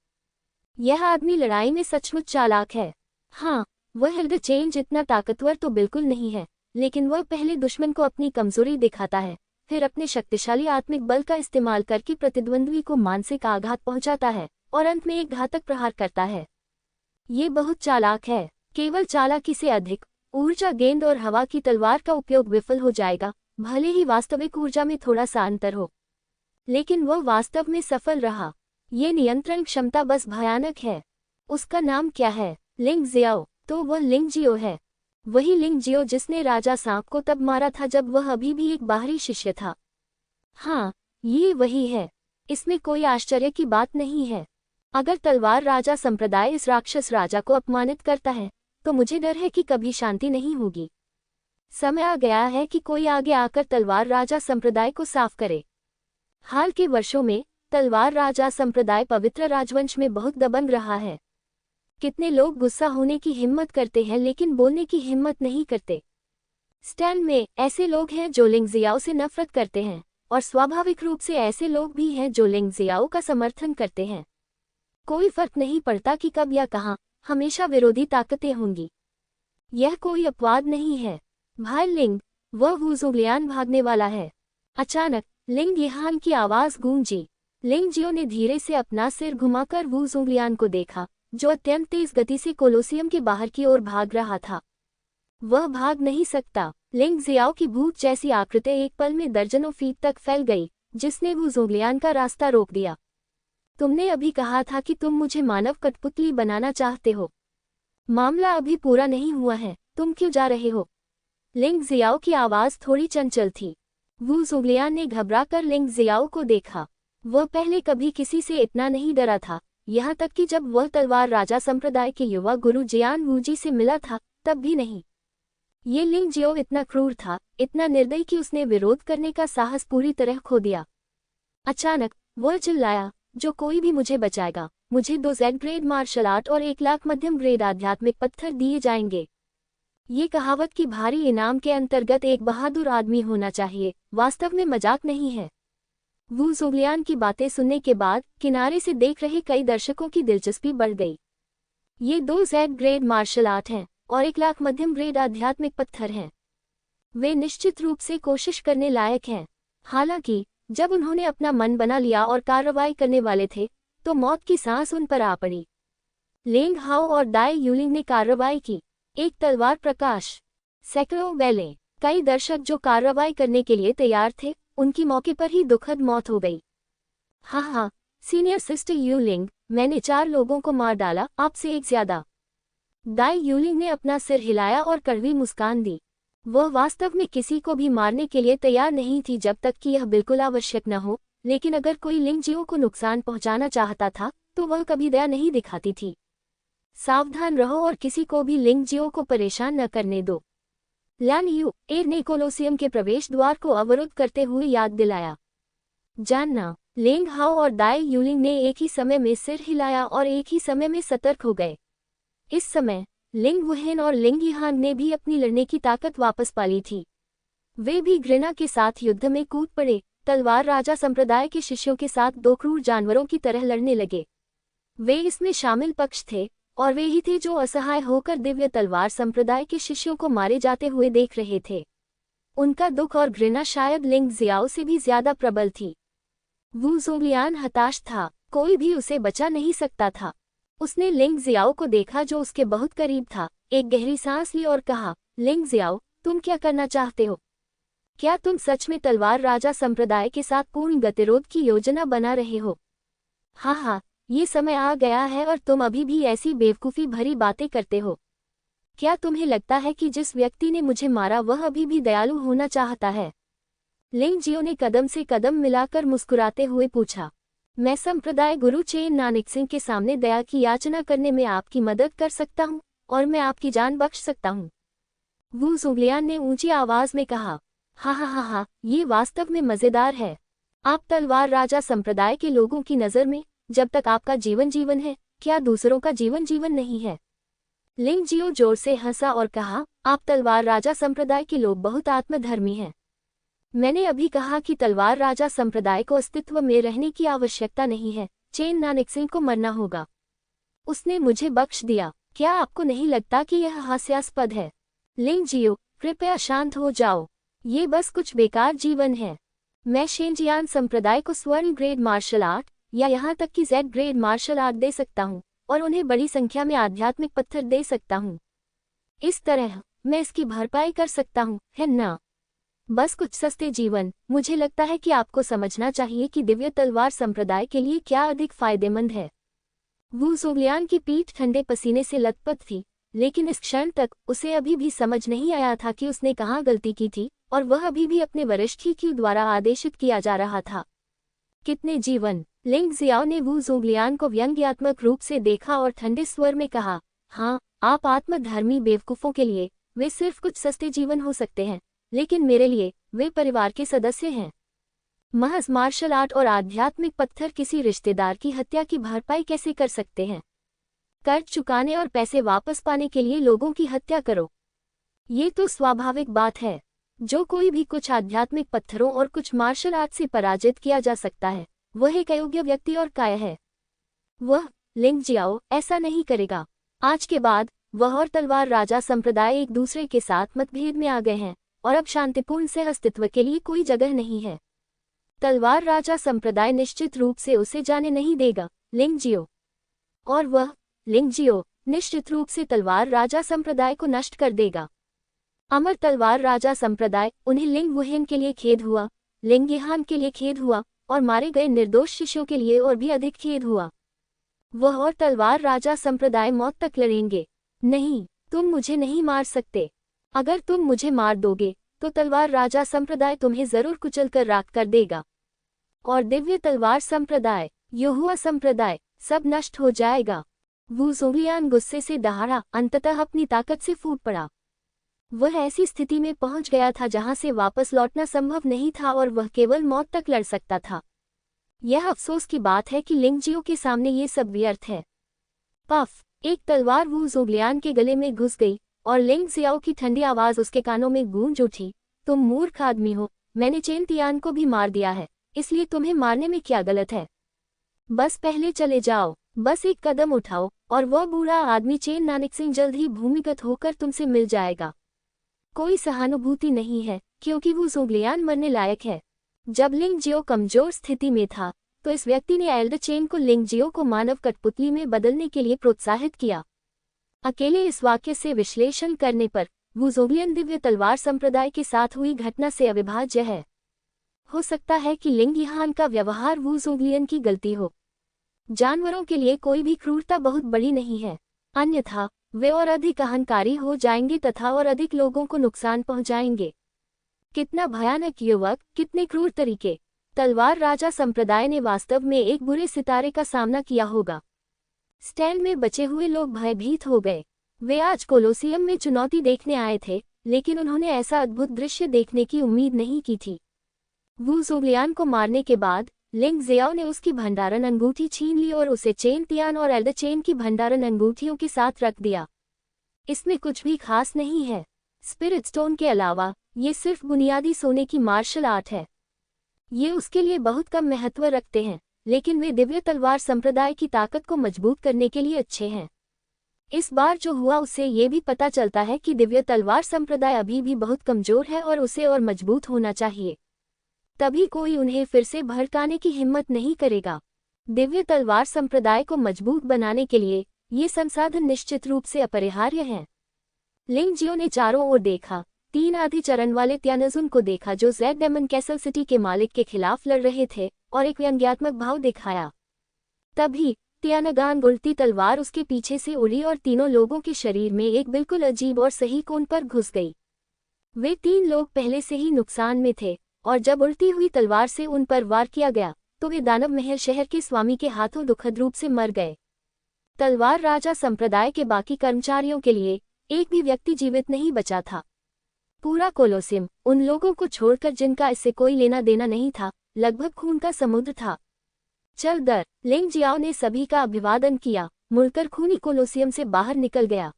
यह आदमी लड़ाई में सचमुच चालाक है। हाँ, वह एल्डर चेन जितना ताकतवर तो बिल्कुल नहीं है, लेकिन वह पहले दुश्मन को अपनी कमजोरी दिखाता है, फिर अपने शक्तिशाली आत्मिक बल का इस्तेमाल करके प्रतिद्वंद्वी को मानसिक आघात पहुंचाता है और अंत में एक घातक प्रहार करता है। ये बहुत चालाक है। केवल चालाकी से अधिक ऊर्जा गेंद और हवा की तलवार का उपयोग विफल हो जाएगा, भले ही वास्तविक ऊर्जा में थोड़ा सा अंतर हो। लेकिन वह वास्तव में सफल रहा। ये नियंत्रण क्षमता बस भयानक है। उसका नाम क्या है? लिंग जियो। तो वह लिंग जियो है। वही लिंग जियो जिसने राजा सांप को तब मारा था जब वह अभी भी एक बाहरी शिष्य था। हाँ, ये वही है। इसमें कोई आश्चर्य की बात नहीं है। अगर तलवार राजा संप्रदाय इस राक्षस राजा को अपमानित करता है, तो मुझे डर है कि कभी शांति नहीं होगी। समय आ गया है कि कोई आगे आकर तलवार राजा संप्रदाय को साफ करे। हाल के वर्षों में तलवार राजा संप्रदाय पवित्र राजवंश में बहुत दबंग रहा है। कितने लोग गुस्सा होने की हिम्मत करते हैं लेकिन बोलने की हिम्मत नहीं करते। स्टैन में ऐसे लोग हैं जो लिंग जियाओ से नफरत करते हैं, और स्वाभाविक रूप से ऐसे लोग भी हैं जो लिंग जियाओ का समर्थन करते हैं। कोई फर्क नहीं पड़ता कि कब या कहाँ, हमेशा विरोधी ताकतें होंगी। यह कोई अपवाद नहीं है। भाई लिंग, वह वुजुलियान भागने वाला है। अचानक लिंग यहान की आवाज गूंजी। लिंग जियो ने धीरे से अपना सिर घुमाकर वुजुलियान को देखा, जो अत्यंत तेज गति से कोलोसियम के बाहर की ओर भाग रहा था। वह भाग नहीं सकता। लिंग जियाओ की भूत जैसी आकृति एक पल में दर्जनों फीट तक फैल गई, जिसने वुजुलियान का रास्ता रोक दिया। तुमने अभी कहा था कि तुम मुझे मानव कठपुतली बनाना चाहते हो। मामला अभी पूरा नहीं हुआ है, तुम क्यों जा रहे हो? लिंग जियाओ की आवाज थोड़ी चंचल थी। वुजुलियान ने घबराकर लिंग जियाओ को देखा। वह पहले कभी किसी से इतना नहीं डरा था, यहाँ तक कि जब वह तलवार राजा संप्रदाय के युवा गुरु जियान वूजी से मिला था, तब भी नहीं। ये लिंग जियो इतना क्रूर था, इतना निर्दयी कि उसने विरोध करने का साहस पूरी तरह खो दिया। अचानक वह चिल्लाया, जो कोई भी मुझे बचाएगा, मुझे 2 Z ग्रेड मार्शल आर्ट और 1 लाख मध्यम ग्रेड आध्यात्मिक पत्थर दिए जाएंगे। ये कहावत की भारी इनाम के अंतर्गत एक बहादुर आदमी होना चाहिए, वास्तव में मजाक नहीं है। वुजुलियान की बातें सुनने के बाद किनारे से देख रहे कई दर्शकों की दिलचस्पी बढ़ गई। ये 2 Z ग्रेड मार्शल आर्ट हैं और 1 लाख मध्यम ग्रेड आध्यात्मिक पत्थर हैं। वे निश्चित रूप से कोशिश करने लायक हैं। हालांकि जब उन्होंने अपना मन बना लिया और कार्रवाई करने वाले थे, तो मौत की सांस उन पर आ पड़ी। लेंग हाओ और दाई यूलिंग ने कार्रवाई की। एक तलवार प्रकाश। सैकड़ों बैले, कई दर्शक जो कार्रवाई करने के लिए तैयार थे, उनकी मौके पर ही दुखद मौत हो गई। हाँ, सीनियर सिस्टर यूलिंग, मैंने 4 लोगों को मार डाला, आपसे एक ज्यादा। दाई यूलिंग ने अपना सिर हिलाया और कड़वी मुस्कान दी। वह वास्तव में किसी को भी मारने के लिए तैयार नहीं थी जब तक कि यह बिल्कुल आवश्यक न हो, लेकिन अगर कोई लिंग जियो को नुकसान पहुंचाना चाहता था, तो वह कभी दया नहीं दिखाती थी। सावधान रहो और किसी को भी लिंग जियो को परेशान न करने दो। ल्यान यू एर ने कोलोसियम के प्रवेश द्वार को अवरुद्ध करते हुए याद दिलाया। जानना, लेंग हाओ और दाई यूलिंग ने एक ही समय में सिर हिलाया और एक ही समय में सतर्क हो गए। इस समय लिंग वुहेन और लिंग यिहान ने भी अपनी लड़ने की ताकत वापस पा ली थी। वे भी घृणा के साथ युद्ध में कूद पड़े, तलवार राजा संप्रदाय के शिष्यों के साथ दो क्रूर जानवरों की तरह लड़ने लगे। वे इसमें शामिल पक्ष थे और वे ही थे जो असहाय होकर दिव्य तलवार संप्रदाय के शिष्यों को मारे जाते हुए देख रहे थे। उनका दुख और घृणा शायद लिंग जियाओ से भी ज्यादा प्रबल थी। वू ज़ोंगलियान हताश था, कोई भी उसे बचा नहीं सकता था। उसने लिंग जियाओ को देखा जो उसके बहुत करीब था, एक गहरी सांस ली और कहा, लिंग जियाओ, तुम क्या करना चाहते हो? क्या तुम सच में तलवार राजा संप्रदाय के साथ पूर्ण गतिरोध की योजना बना रहे हो? हाँ, ये समय आ गया है और तुम अभी भी ऐसी बेवकूफ़ी भरी बातें करते हो। क्या तुम्हें लगता है कि जिस व्यक्ति ने मुझे मारा वह अभी भी दयालु होना चाहता है? लिंग जियो ने कदम से कदम मिलाकर मुस्कुराते हुए पूछा। मैं संप्रदाय गुरु चेन नानकसिंह के सामने दया की याचना करने में आपकी मदद कर सकता हूँ और मैं आपकी जान बख्श सकता हूँ। वू ज़ोंगलियान ने ऊंची आवाज में कहा। हाँ, ये वास्तव में मजेदार है। आप तलवार राजा संप्रदाय के लोगों की नज़र में जब तक आपका जीवन जीवन है, क्या दूसरों का जीवन जीवन नहीं है? लिंग जियो जोर से हंसा और कहा, आप तलवार राजा संप्रदाय के लोग बहुत आत्मधर्मी हैं। मैंने अभी कहा कि तलवार राजा संप्रदाय को अस्तित्व में रहने की आवश्यकता नहीं है, चेन नानकसिंह को मरना होगा। उसने मुझे बख्श दिया। क्या आपको नहीं लगता कि यह हास्यास्पद है? लिंग जियो, कृपया शांत हो जाओ। ये बस कुछ बेकार जीवन है। मैं शेंजियान संप्रदाय को स्वर्ण ग्रेड मार्शल आर्ट या यहाँ तक कि जेड ग्रेड मार्शल आर्ट दे सकता हूँ और उन्हें बड़ी संख्या में आध्यात्मिक पत्थर दे सकता हूँ। इस तरह मैं इसकी भरपाई कर सकता हूँ, है ना? बस कुछ सस्ते जीवन। मुझे लगता है कि आपको समझना चाहिए कि दिव्य तलवार संप्रदाय के लिए क्या अधिक फायदेमंद है। वू ज़ोंगलियान की पीठ ठंडे पसीने से लथपथ थी, लेकिन इस क्षण तक उसे अभी भी समझ नहीं आया था कि उसने कहाँ गलती की थी और वह अभी भी अपने वरिष्ठ ही द्वारा आदेशित किया जा रहा था। कितने जीवन? लिंग जियाओ ने वू ज़ोंगलियान को व्यंग्यात्मक रूप से देखा और ठंडे स्वर में कहा, हाँ, आप आत्मधर्मी बेवकूफ़ों के लिए वे सिर्फ कुछ सस्ते जीवन हो सकते हैं, लेकिन मेरे लिए वे परिवार के सदस्य हैं। महज मार्शल आर्ट और आध्यात्मिक पत्थर किसी रिश्तेदार की हत्या की भरपाई कैसे कर सकते हैं? कर्ज चुकाने और पैसे वापस पाने के लिए लोगों की हत्या करो, ये तो स्वाभाविक बात है। जो कोई भी कुछ आध्यात्मिक पत्थरों और कुछ मार्शल आर्ट से पराजित किया जा सकता है, वह एक अयोग्य व्यक्ति और काय है। वह लिंग जियाओ ऐसा नहीं करेगा। आज के बाद वह और तलवार राजा संप्रदाय एक दूसरे के साथ मतभेद में आ गए हैं और अब शांतिपूर्ण से अस्तित्व के लिए कोई जगह नहीं है। तलवार राजा संप्रदाय निश्चित रूप से उसे जाने नहीं देगा, लिंग जियो। और वह लिंग जियो निश्चित रूप से तलवार राजा संप्रदाय को नष्ट कर देगा। अमर तलवार राजा संप्रदाय। उन्हें लिंग वुहेन के लिए खेद हुआ, लिंग यिहान के लिए खेद हुआ और मारे गए निर्दोष शिष्यों के लिए और भी अधिक खेद हुआ। वह और तलवार राजा संप्रदाय मौत तक लड़ेंगे। नहीं, तुम मुझे नहीं मार सकते। अगर तुम मुझे मार दोगे तो तलवार राजा संप्रदाय तुम्हें जरूर कुचल कर राख कर देगा और दिव्य तलवार संप्रदाय, यहोवा संप्रदाय सब नष्ट हो जाएगा। वू ज़ोंगलियान गुस्से से दहाड़ा, अंततः अपनी ताकत से फूट पड़ा। वह ऐसी स्थिति में पहुंच गया था जहां से वापस लौटना संभव नहीं था और वह केवल मौत तक लड़ सकता था। यह अफसोस की बात है कि लिंग जियो के सामने ये सब व्यर्थ है। पफ, एक तलवार वू ज़ोंगलियान के गले में घुस गई और लिंग जियाओ की ठंडी आवाज उसके कानों में गूंज उठी। तुम मूर्ख आदमी हो, मैंने चेन तियान को भी मार दिया है, इसलिए तुम्हें मारने में क्या गलत है? बस पहले चले जाओ, बस एक कदम उठाओ और वह बूढ़ा आदमी चेन नानकसिंह जल्द ही भूमिगत होकर तुमसे मिल जाएगा। कोई सहानुभूति नहीं है क्योंकि वू ज़ोंगलियान मरने लायक है। जब लिंग जियो कमजोर स्थिति में था तो इस व्यक्ति ने एल्डर चेन को लिंग जियो को मानव कठपुतली में बदलने के लिए प्रोत्साहित किया। अकेले इस वाक्य से विश्लेषण करने पर वू ज़ोंगलियान दिव्य तलवार संप्रदाय के साथ हुई घटना से अविभाज्य है। हो सकता है कि लिंग यिहान का व्यवहार वू ज़ोंगलियान की गलती हो। जानवरों के लिए कोई भी क्रूरता बहुत बड़ी नहीं है, अन्यथा वे और अधिक अहंकारी हो जाएंगे तथा और अधिक लोगों को नुकसान पहुंचाएंगे। कितना भयानक युवक, कितने क्रूर तरीके! तलवार राजा संप्रदाय ने वास्तव में एक बुरे सितारे का सामना किया होगा। स्टैंड में बचे हुए लोग भयभीत हो गए। वे आज कोलोसियम में चुनौती देखने आए थे, लेकिन उन्होंने ऐसा अद्भुत दृश्य देखने की उम्मीद नहीं की थी। वू ज़ोंगलियान को मारने के बाद लिंग ज़ियाओ ने उसकी भंडारण अंगूठी छीन ली और उसे चेन तियान और एल्डर चेन की भंडारण अंगूठियों के साथ रख दिया। इसमें कुछ भी खास नहीं है। स्पिरिट स्टोन के अलावा ये सिर्फ बुनियादी सोने की मार्शल आर्ट है। ये उसके लिए बहुत कम महत्व रखते हैं, लेकिन वे दिव्य तलवार संप्रदाय की ताकत को मजबूत करने के लिए अच्छे हैं। इस बार जो हुआ उससे ये भी पता चलता है कि दिव्य तलवार संप्रदाय अभी भी बहुत कमजोर है और उसे और मजबूत होना चाहिए। तभी कोई उन्हें फिर से भड़काने की हिम्मत नहीं करेगा। दिव्य तलवार संप्रदाय को मजबूत बनाने के लिए ये संसाधन निश्चित रूप से अपरिहार्य हैं। लिंग जियो ने चारों ओर देखा। 3 आधी चरण वाले त्यानजुन को देखा जो जेड डेमन कैसल सिटी के मालिक के खिलाफ लड़ रहे थे, और एक व्यंग्यात्मक भाव दिखाया। तभी त्यानगान उल्टी तलवार उसके पीछे से उड़ी और तीनों लोगों के शरीर में एक बिल्कुल अजीब और सही कोण पर घुस गई। वे 3 लोग पहले से ही नुकसान में थे, और जब उल्टी हुई तलवार से उन पर वार किया गया तो वे दानव महल शहर के स्वामी के हाथों दुखद रूप से मर गए। तलवार राजा संप्रदाय के बाकी कर्मचारियों के लिए एक भी व्यक्ति जीवित नहीं बचा था। पूरा कोलोसियम उन लोगों को छोड़कर जिनका इससे कोई लेना देना नहीं था, लगभग खून का समुद्र था। चल दर लिंग जियाओ ने सभी का अभिवादन किया, मुड़कर खूनी कोलोसियम से बाहर निकल गया।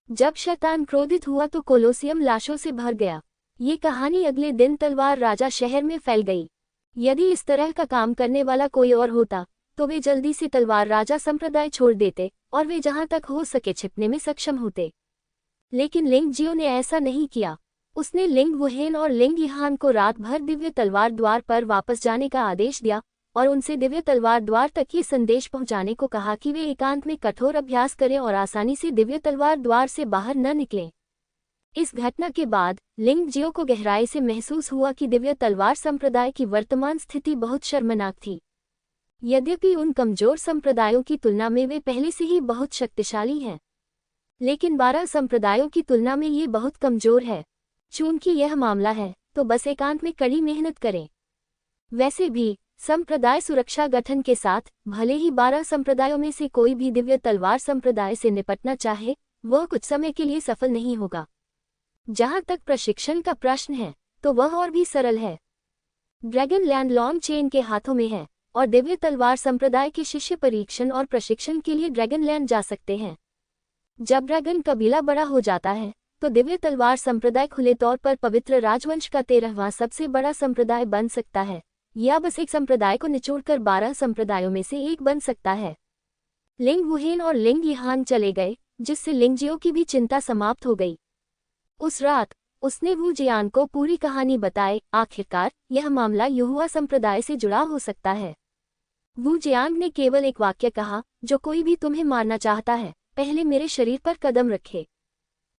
जब शैतान क्रोधित हुआ तो कोलोसियम लाशों से भर गया। ये कहानी अगले दिन तलवार राजा शहर में फैल गई। यदि इस तरह का काम करने वाला कोई और होता तो वे जल्दी से तलवार राजा संप्रदाय छोड़ देते और वे जहां तक हो सके छिपने में सक्षम होते। लेकिन लिंग जियो ने ऐसा नहीं किया। उसने लिंग वुहेन और लिंग यहान को रात भर दिव्य तलवार द्वार पर वापस जाने का आदेश दिया और उनसे दिव्य तलवार द्वार तक ये संदेश पहुंचाने को कहा कि वे एकांत में कठोर अभ्यास करें और आसानी से दिव्य तलवार द्वार से बाहर न निकलें। इस घटना के बाद लिंग जियो को गहराई से महसूस हुआ कि दिव्य तलवार संप्रदाय की वर्तमान स्थिति बहुत शर्मनाक थी। यद्यपि उन कमजोर संप्रदायों की तुलना में वे पहले से ही बहुत शक्तिशाली हैं, लेकिन 12 संप्रदायों की तुलना में ये बहुत कमजोर है। चूंकि यह मामला है तो बस एकांत में कड़ी मेहनत करें। वैसे भी संप्रदाय सुरक्षा गठन के साथ भले ही 12 संप्रदायों में से कोई भी दिव्य तलवार संप्रदाय से निपटना चाहे, वह कुछ समय के लिए सफल नहीं होगा। जहां तक प्रशिक्षण का प्रश्न है तो वह और भी सरल है। ड्रैगन लैंड लॉन्ग चेन के हाथों में है और दिव्य तलवार संप्रदाय के शिष्य परीक्षण और प्रशिक्षण के लिए ड्रैगन लैंड जा सकते हैं। जब ड्रैगन कबीला बड़ा हो जाता है तो दिव्य तलवार संप्रदाय खुले तौर पर पवित्र राजवंश का 13वां सबसे बड़ा संप्रदाय बन सकता है, या बस एक संप्रदाय को निचोड़कर 12 संप्रदायों में से एक बन सकता है। लिंग वुहेन और लिंग यहान चले गए, जिससे लिंग जियो की भी चिंता समाप्त हो गई। उस रात उसने वू जियान को पूरी कहानी बताई। आखिरकार यह मामला युहुआ संप्रदाय से जुड़ा हो सकता है। वू जियांग ने केवल एक वाक्य कहा, जो कोई भी तुम्हें मारना चाहता है पहले मेरे शरीर पर कदम रखे।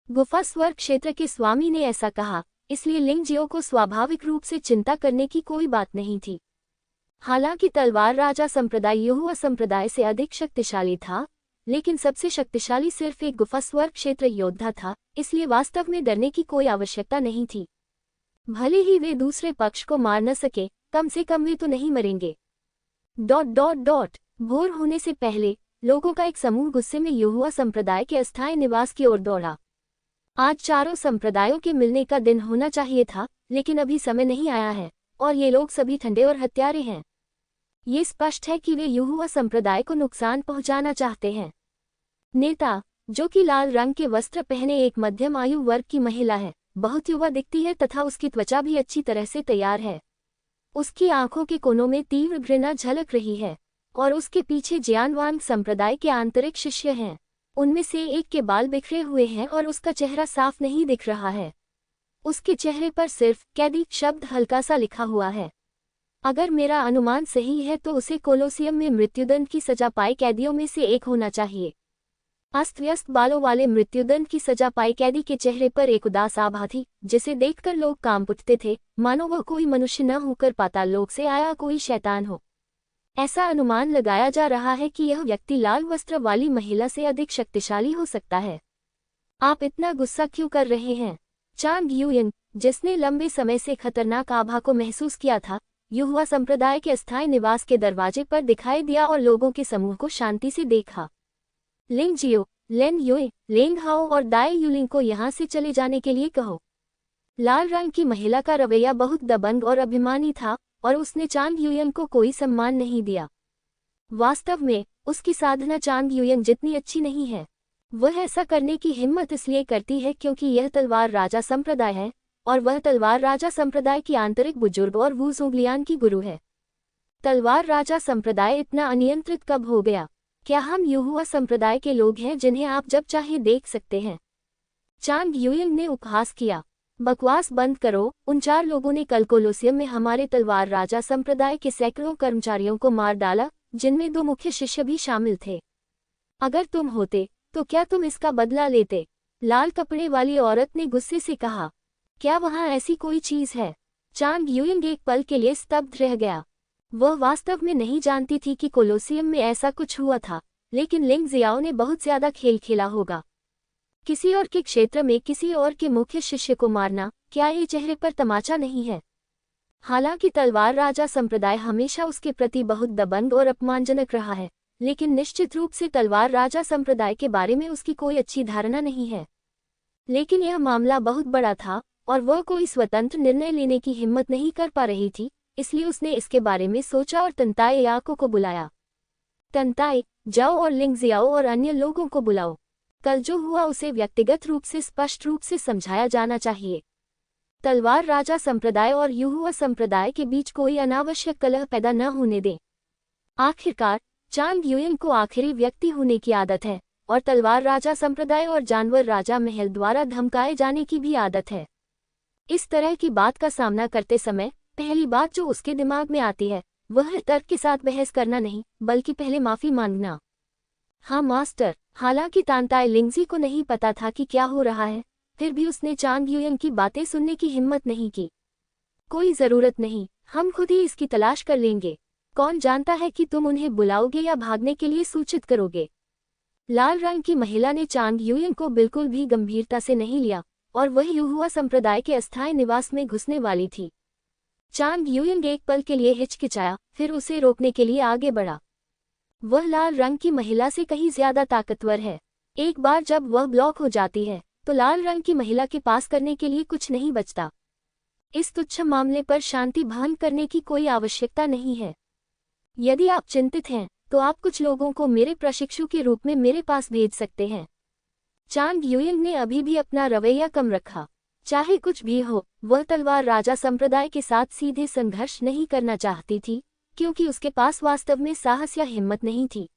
गुफा स्वर्ग क्षेत्र के स्वामी ने ऐसा कहा, इसलिए लिंग जियो को स्वाभाविक रूप से चिंता करने की कोई बात नहीं थी। हालांकि तलवार राजा संप्रदाय युहुआ संप्रदाय से अधिक शक्तिशाली था, लेकिन सबसे शक्तिशाली सिर्फ एक गुफा स्वर्ग क्षेत्र योद्धा था, इसलिए वास्तव में डरने की कोई आवश्यकता नहीं थी। भले ही वे दूसरे पक्ष को मार न सके, कम से कम वे तो नहीं मरेंगे। ... भोर होने से पहले लोगों का एक समूह गुस्से में युहुआ संप्रदाय के अस्थायी निवास की ओर दौड़ा। आज चारों संप्रदायों के मिलने का दिन होना चाहिए था, लेकिन अभी समय नहीं आया है और ये लोग सभी ठंडे और हत्यारे हैं। ये स्पष्ट है कि वे युहुआ संप्रदाय को नुकसान पहुंचाना चाहते हैं। नेता, जो कि लाल रंग के वस्त्र पहने एक मध्यम आयु वर्ग की महिला है, बहुत युवा दिखती है तथा उसकी त्वचा भी अच्छी तरह से तैयार है। उसकी आंखों के कोनों में तीव्र घृणा झलक रही है और उसके पीछे जियानवांग संप्रदाय के आंतरिक शिष्य हैं। उनमें से एक के बाल बिखरे हुए हैं और उसका चेहरा साफ नहीं दिख रहा है। उसके चेहरे पर सिर्फ कैदी शब्द हल्का सा लिखा हुआ है। अगर मेरा अनुमान सही है तो उसे कोलोसियम में मृत्युदंड की सजा पाए कैदियों में से एक होना चाहिए। अस्त व्यस्त बालों वाले मृत्युदंड की सजा पाए कैदी के चेहरे पर एक उदास आभा थी, जिसे देखकर लोग कांप उठते थे, मानो वह कोई मनुष्य न होकर पाताल लोक से आया कोई शैतान हो। ऐसा अनुमान लगाया जा रहा है कि यह व्यक्ति लाल वस्त्र वाली महिला से अधिक शक्तिशाली हो सकता है। आप इतना गुस्सा क्यों कर रहे हैं? चांग यूयिंग, जिसने लंबे समय से खतरनाक आभा को महसूस किया था, युहुआ संप्रदाय के अस्थायी निवास के दरवाजे पर दिखाई दिया और लोगों के समूह को शांति से देखा। लिंग जियो, लेन युई, लेंग हाओ और दाई युलिंग को यहाँ से चले जाने के लिए कहो। लाल रंग की महिला का रवैया बहुत दबंग और अभिमानी था और उसने चांग युयंग को कोई सम्मान नहीं दिया। वास्तव में उसकी साधना चांग युयंग जितनी अच्छी नहीं है। वह ऐसा करने की हिम्मत इसलिए करती है क्योंकि यह तलवार राजा संप्रदाय है और वह तलवार राजा संप्रदाय की आंतरिक बुजुर्ग और वू ज़ोंगलियान की गुरु है। तलवार राजा संप्रदाय इतना अनियंत्रित कब हो गया? क्या हम युहुआ संप्रदाय के लोग हैं जिन्हें आप जब चाहे देख सकते हैं? चांग युयंग ने उपहास किया। बकवास बंद करो। उन 4 लोगों ने कल कोलोसियम में हमारे तलवार राजा संप्रदाय के सैकड़ों कर्मचारियों को मार डाला, जिनमें 2 मुख्य शिष्य भी शामिल थे। अगर तुम होते तो क्या तुम इसका बदला लेते? लाल कपड़े वाली औरत ने गुस्से से कहा। क्या वहां ऐसी कोई चीज है? चांग युयंग एक पल के लिए स्तब्ध रह गया। वह वास्तव में नहीं जानती थी कि कोलोसियम में ऐसा कुछ हुआ था, लेकिन लिंग जियाओ ने बहुत ज्यादा खेल खेला होगा। किसी और के क्षेत्र में किसी और के मुख्य शिष्य को मारना, क्या ये चेहरे पर तमाचा नहीं है? हालांकि तलवार राजा संप्रदाय हमेशा उसके प्रति बहुत दबंग और अपमानजनक रहा है, लेकिन निश्चित रूप से तलवार राजा संप्रदाय के बारे में उसकी कोई अच्छी धारणा नहीं है। लेकिन यह मामला बहुत बड़ा था और वह कोई स्वतंत्र निर्णय लेने की हिम्मत नहीं कर पा रही थी, इसलिए उसने इसके बारे में सोचा और तंताई याको को बुलाया। तंताई, जाओ और लिंग जियाओ और अन्य लोगों को बुलाओ। कल जो हुआ उसे व्यक्तिगत रूप से स्पष्ट रूप से समझाया जाना चाहिए। तलवार राजा संप्रदाय और युहुआ संप्रदाय के बीच कोई अनावश्यक कलह पैदा न होने दें। आखिरकार चांग युयंग को आखिरी व्यक्ति होने की आदत है और तलवार राजा संप्रदाय और जानवर राजा महल द्वारा धमकाए जाने की भी आदत है। इस तरह की बात का सामना करते समय पहली बात जो उसके दिमाग में आती है वह तर्क के साथ बहस करना नहीं, बल्कि पहले माफी मांगना। हाँ मास्टर। हालांकि तांताई लिंगजी को नहीं पता था कि क्या हो रहा है, फिर भी उसने चांग युयंग की बातें सुनने की हिम्मत नहीं की। कोई जरूरत नहीं, हम खुद ही इसकी तलाश कर लेंगे। कौन जानता है कि तुम उन्हें बुलाओगे या भागने के लिए सूचित करोगे? लाल रंग की महिला ने चांग युयंग को बिल्कुल भी गंभीरता से नहीं लिया और वह युहुआ संप्रदाय के अस्थायी निवास में घुसने वाली थी। चांग युयंग एक पल के लिए हिचकिचाया, फिर उसे रोकने के लिए आगे बढ़ा। वह लाल रंग की महिला से कहीं ज्यादा ताकतवर है। एक बार जब वह ब्लॉक हो जाती है तो लाल रंग की महिला के पास करने के लिए कुछ नहीं बचता। इस तुच्छ मामले पर शांति भंग करने की कोई आवश्यकता नहीं है। यदि आप चिंतित हैं तो आप कुछ लोगों को मेरे प्रशिक्षु के रूप में मेरे पास भेज सकते हैं। चांग युयंग ने अभी भी अपना रवैया कम रखा। चाहे कुछ भी हो, वह तलवार राजा संप्रदाय के साथ सीधे संघर्ष नहीं करना चाहती थी, क्योंकि उसके पास वास्तव में साहस या हिम्मत नहीं थी।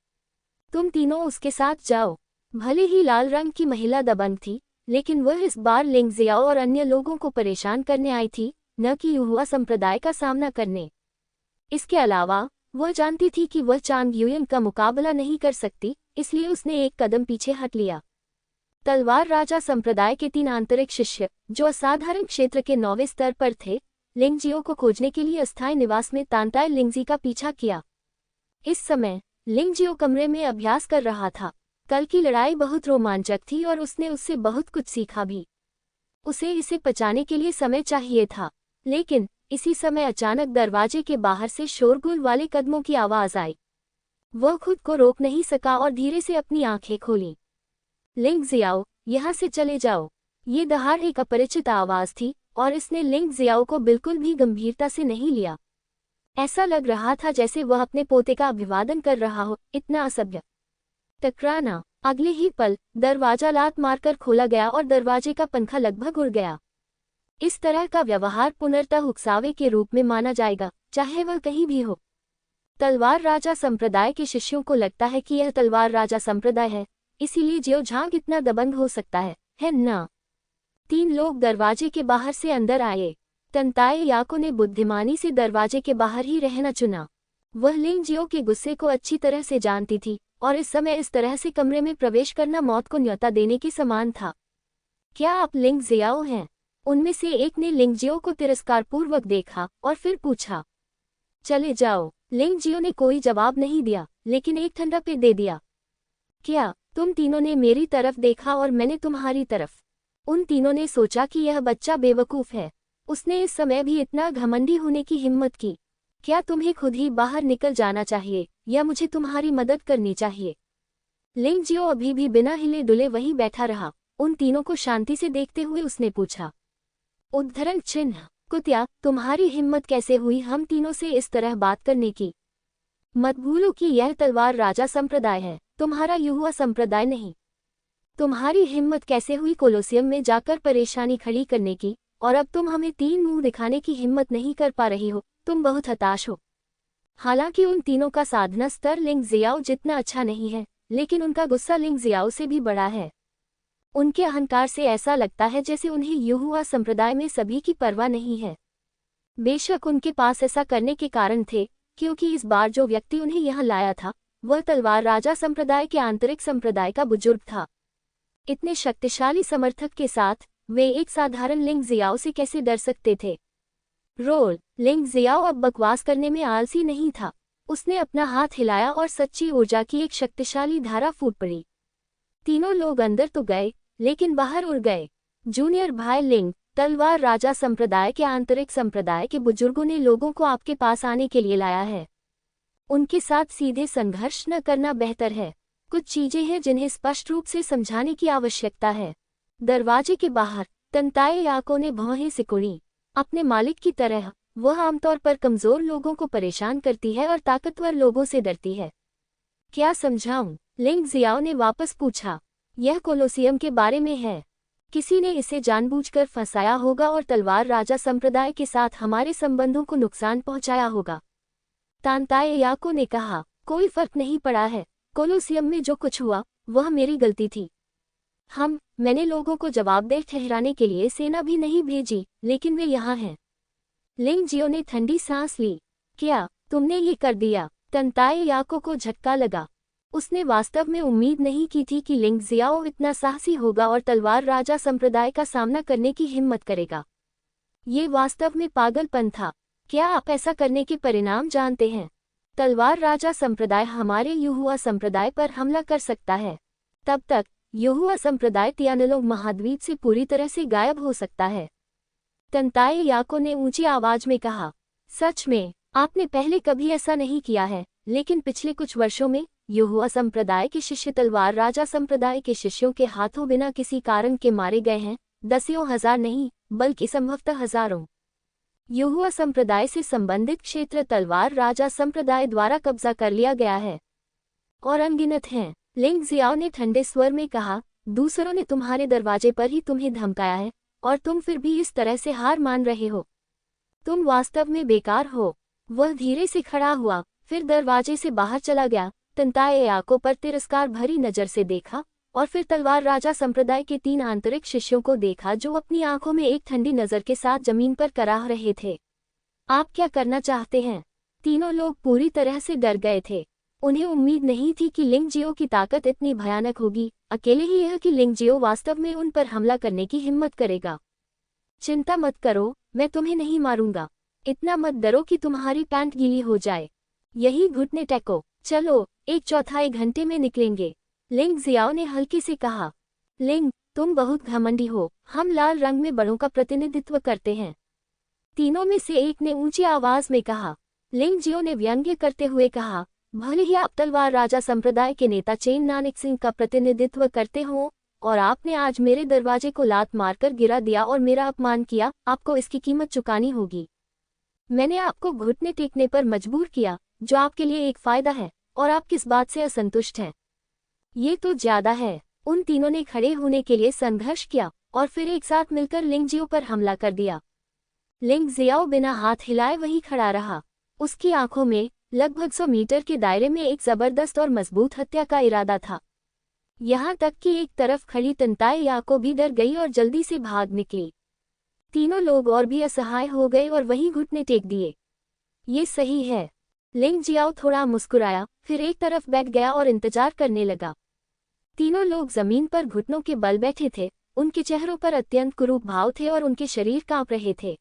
तुम तीनों उसके साथ जाओ। भले ही लाल रंग की महिला दबंग थी, लेकिन वह इस बार लिंग जियाओ और अन्य लोगों को परेशान करने आई थी, न कि युहुआ संप्रदाय का सामना करने। इसके अलावा वह जानती थी कि वह चांग युयंग का मुकाबला नहीं कर सकती, इसलिए उसने एक कदम पीछे हट लिया। तलवार राजा संप्रदाय के 3 आंतरिक शिष्य, जो असाधारण क्षेत्र के 9वें स्तर पर थे, लिंगजियो को खोजने के लिए अस्थायी निवास में तांताई लिंगजी का पीछा किया। इस समय लिंगजियो कमरे में अभ्यास कर रहा था। कल की लड़ाई बहुत रोमांचक थी और उसने उससे बहुत कुछ सीखा भी। उसे इसे पचाने के लिए समय चाहिए था, लेकिन इसी समय अचानक दरवाजे के बाहर से शोरगुल वाले कदमों की आवाज आई। वह खुद को रोक नहीं सका और धीरे से अपनी आंखें खोली। लिंग जियाओ, यहाँ से चले जाओ। ये दहाड़ एक अपरिचित आवाज थी और इसने लिंग जियाओ को बिल्कुल भी गंभीरता से नहीं लिया। ऐसा लग रहा था जैसे वह अपने पोते का अभिवादन कर रहा हो, इतना असभ्य। टकराना। अगले ही पल दरवाजा लात मारकर खोला गया और दरवाजे का पंखा लगभग उड़ गया। इस तरह का व्यवहार पुनर्तः उकसावे के रूप में माना जाएगा, चाहे वह कहीं भी हो। तलवार राजा संप्रदाय के शिष्यों को लगता है कि यह तलवार राजा संप्रदाय है, इसीलिए जियो झांग इतना दबंग हो सकता है ना? 3 लोग दरवाजे के बाहर से अंदर आए। तंताई याको ने बुद्धिमानी से दरवाजे के बाहर ही रहना चुना। वह लिंग जियो के गुस्से को अच्छी तरह से जानती थी और इस समय इस तरह से कमरे में प्रवेश करना मौत को न्योता देने के समान था। क्या आप लिंग जियाओ हैं? उनमें से एक ने लिंग जियो को तिरस्कारपूर्वक देखा और फिर पूछा। चले जाओ। लिंग जियो ने कोई जवाब नहीं दिया, लेकिन एक ठंडा पे दे दिया। क्या तुम तीनों ने मेरी तरफ देखा और मैंने तुम्हारी तरफ? उन तीनों ने सोचा कि यह बच्चा बेवकूफ है। उसने इस समय भी इतना घमंडी होने की हिम्मत की। क्या तुम्हें खुद ही बाहर निकल जाना चाहिए या मुझे तुम्हारी मदद करनी चाहिए? लिंग जियो अभी भी बिना हिले डुले वहीं बैठा रहा। उन तीनों को शांति से देखते हुए उसने पूछा, उद्धरण चिन्ह, कुत्या, तुम्हारी हिम्मत कैसे हुई हम तीनों से इस तरह बात करने की? मत भूलो कि यह तलवार राजा संप्रदाय है, तुम्हारा युवा संप्रदाय नहीं। तुम्हारी हिम्मत कैसे हुई कोलोसियम में जाकर परेशानी खड़ी करने की, और अब तुम हमें तीन मुंह दिखाने की हिम्मत नहीं कर पा रही हो, तुम बहुत हताश हो। हालांकि उन तीनों का साधना स्तर लिंग जियाओ जितना अच्छा नहीं है, लेकिन उनका गुस्सा लिंग जियाओ से भी बड़ा है। उनके अहंकार से ऐसा लगता है जैसे उन्हें युहुआ संप्रदाय में सभी की परवाह नहीं है। बेशक उनके पास ऐसा करने के कारण थे, क्योंकि इस बार जो व्यक्ति उन्हें यहाँ लाया था वह तलवार राजा संप्रदाय के आंतरिक संप्रदाय का बुजुर्ग था। इतने शक्तिशाली समर्थक के साथ वे एक साधारण लिंग जियाओ से कैसे डर सकते थे? रोल लिंग जियाओ अब बकवास करने में आलसी नहीं था। उसने अपना हाथ हिलाया और सच्ची ऊर्जा की एक शक्तिशाली धारा फूट पड़ी। तीनों लोग अंदर तो गए, लेकिन बाहर उड़ गए। जूनियर भाई लिंग, तलवार राजा संप्रदाय के आंतरिक संप्रदाय के बुजुर्गों ने लोगों को आपके पास आने के लिए लाया है। उनके साथ सीधे संघर्ष न करना बेहतर है। कुछ चीजें हैं जिन्हें स्पष्ट रूप से समझाने की आवश्यकता है। दरवाजे के बाहर तंताए याको ने भौहें सिकुड़ी। अपने मालिक की तरह वह आमतौर पर कमजोर लोगों को परेशान करती है और ताकतवर लोगों से डरती है। क्या समझाऊं? लिंग जियाओ ने वापस पूछा। यह कोलोसियम के बारे में है। किसी ने इसे जानबूझकर फंसाया होगा और तलवार राजा संप्रदाय के साथ हमारे संबंधों को नुकसान पहुंचाया होगा। तांताए याको ने कहा, कोई फर्क नहीं पड़ा है। कोलोसियम में जो कुछ हुआ वह मेरी गलती थी। मैंने लोगों को जवाबदेह ठहराने के लिए सेना भी नहीं भेजी, लेकिन वे यहाँ हैं। लिंग जियो ने ठंडी सांस ली। क्या तुमने ये कर दिया? तंताए याको को झटका लगा। उसने वास्तव में उम्मीद नहीं की थी कि लिंग जियाओ इतना साहसी होगा और तलवार राजा संप्रदाय का सामना करने की हिम्मत करेगा। ये वास्तव में पागलपन था। क्या आप ऐसा करने के परिणाम जानते हैं? तलवार राजा संप्रदाय हमारे युहुआ संप्रदाय पर हमला कर सकता है। तब तक युहुआ संप्रदाय तियानलोंग महाद्वीप से पूरी तरह से गायब हो सकता है। तंताए याको ने ऊंची आवाज में कहा, सच में आपने पहले कभी ऐसा नहीं किया है, लेकिन पिछले कुछ वर्षों में युहुआ संप्रदाय के शिष्य तलवार राजा संप्रदाय के शिष्यों के हाथों बिना किसी कारण के मारे गए हैं। दसियों हजार नहीं, बल्कि संभवतः हजारों। युहुआ संप्रदाय से संबंधित क्षेत्र तलवार राजा संप्रदाय द्वारा कब्जा कर लिया गया है और अनगिनत हैं। लिंग जियाओ ने ठंडे स्वर में कहा, दूसरों ने तुम्हारे दरवाजे पर ही तुम्हें धमकाया है और तुम फिर भी इस तरह से हार मान रहे हो। तुम वास्तव में बेकार हो। वह धीरे से खड़ा हुआ, फिर दरवाजे से बाहर चला गया। तंताए याको पर तिरस्कार भरी नजर से देखा और फिर तलवार राजा संप्रदाय के 3 आंतरिक शिष्यों को देखा जो अपनी आंखों में एक ठंडी नजर के साथ जमीन पर कराह रहे थे। आप क्या करना चाहते हैं? तीनों लोग पूरी तरह से डर गए थे। उन्हें उम्मीद नहीं थी कि लिंग जियो की ताकत इतनी भयानक होगी। अकेले ही यह कि लिंग जियो वास्तव में उन पर हमला करने की हिम्मत करेगा। चिंता मत करो, मैं तुम्हें नहीं मारूंगा। इतना मत डरो कि तुम्हारी पैंट गीली हो जाए। यही घुटने टेको। चलो, 1/4 घंटे में निकलेंगे। लिंग जियाओ ने हल्के से कहा। लिंग, तुम बहुत घमंडी हो। हम लाल रंग में बड़ों का प्रतिनिधित्व करते हैं। तीनों में से एक ने ऊंची आवाज में कहा। लिंग जियो ने व्यंग्य करते हुए कहा, भले ही आप तलवार राजा संप्रदाय के नेता चेन नानक सिंह का प्रतिनिधित्व करते हो और आपने आज मेरे दरवाजे को लात मारकर गिरा दिया और मेरा अपमान किया, आपको इसकी कीमत चुकानी होगी। मैंने आपको घुटने टेकने पर मजबूर किया, जो आपके लिए एक फायदा है, और आप किस बात से असंतुष्ट हैं? ये तो ज्यादा है। उन तीनों ने खड़े होने के लिए संघर्ष किया और फिर एक साथ मिलकर लिंग जियो पर हमला कर दिया। लिंग जियाओ बिना हाथ हिलाए वहीं खड़ा रहा। उसकी आंखों में लगभग 100 मीटर के दायरे में एक जबरदस्त और मजबूत हत्या का इरादा था। यहाँ तक कि एक तरफ खड़ी तंताए याको भी डर गई और जल्दी से भाग निकली। तीनों लोग और भी असहाय हो गए और वहीं घुटने टेक दिए। ये सही है। लिंग जियाओ थोड़ा मुस्कुराया, फिर एक तरफ बैठ गया और इंतजार करने लगा। तीनों लोग जमीन पर घुटनों के बल बैठे थे। उनके चेहरों पर अत्यंत कुरूप भाव थे और उनके शरीर कांप रहे थे।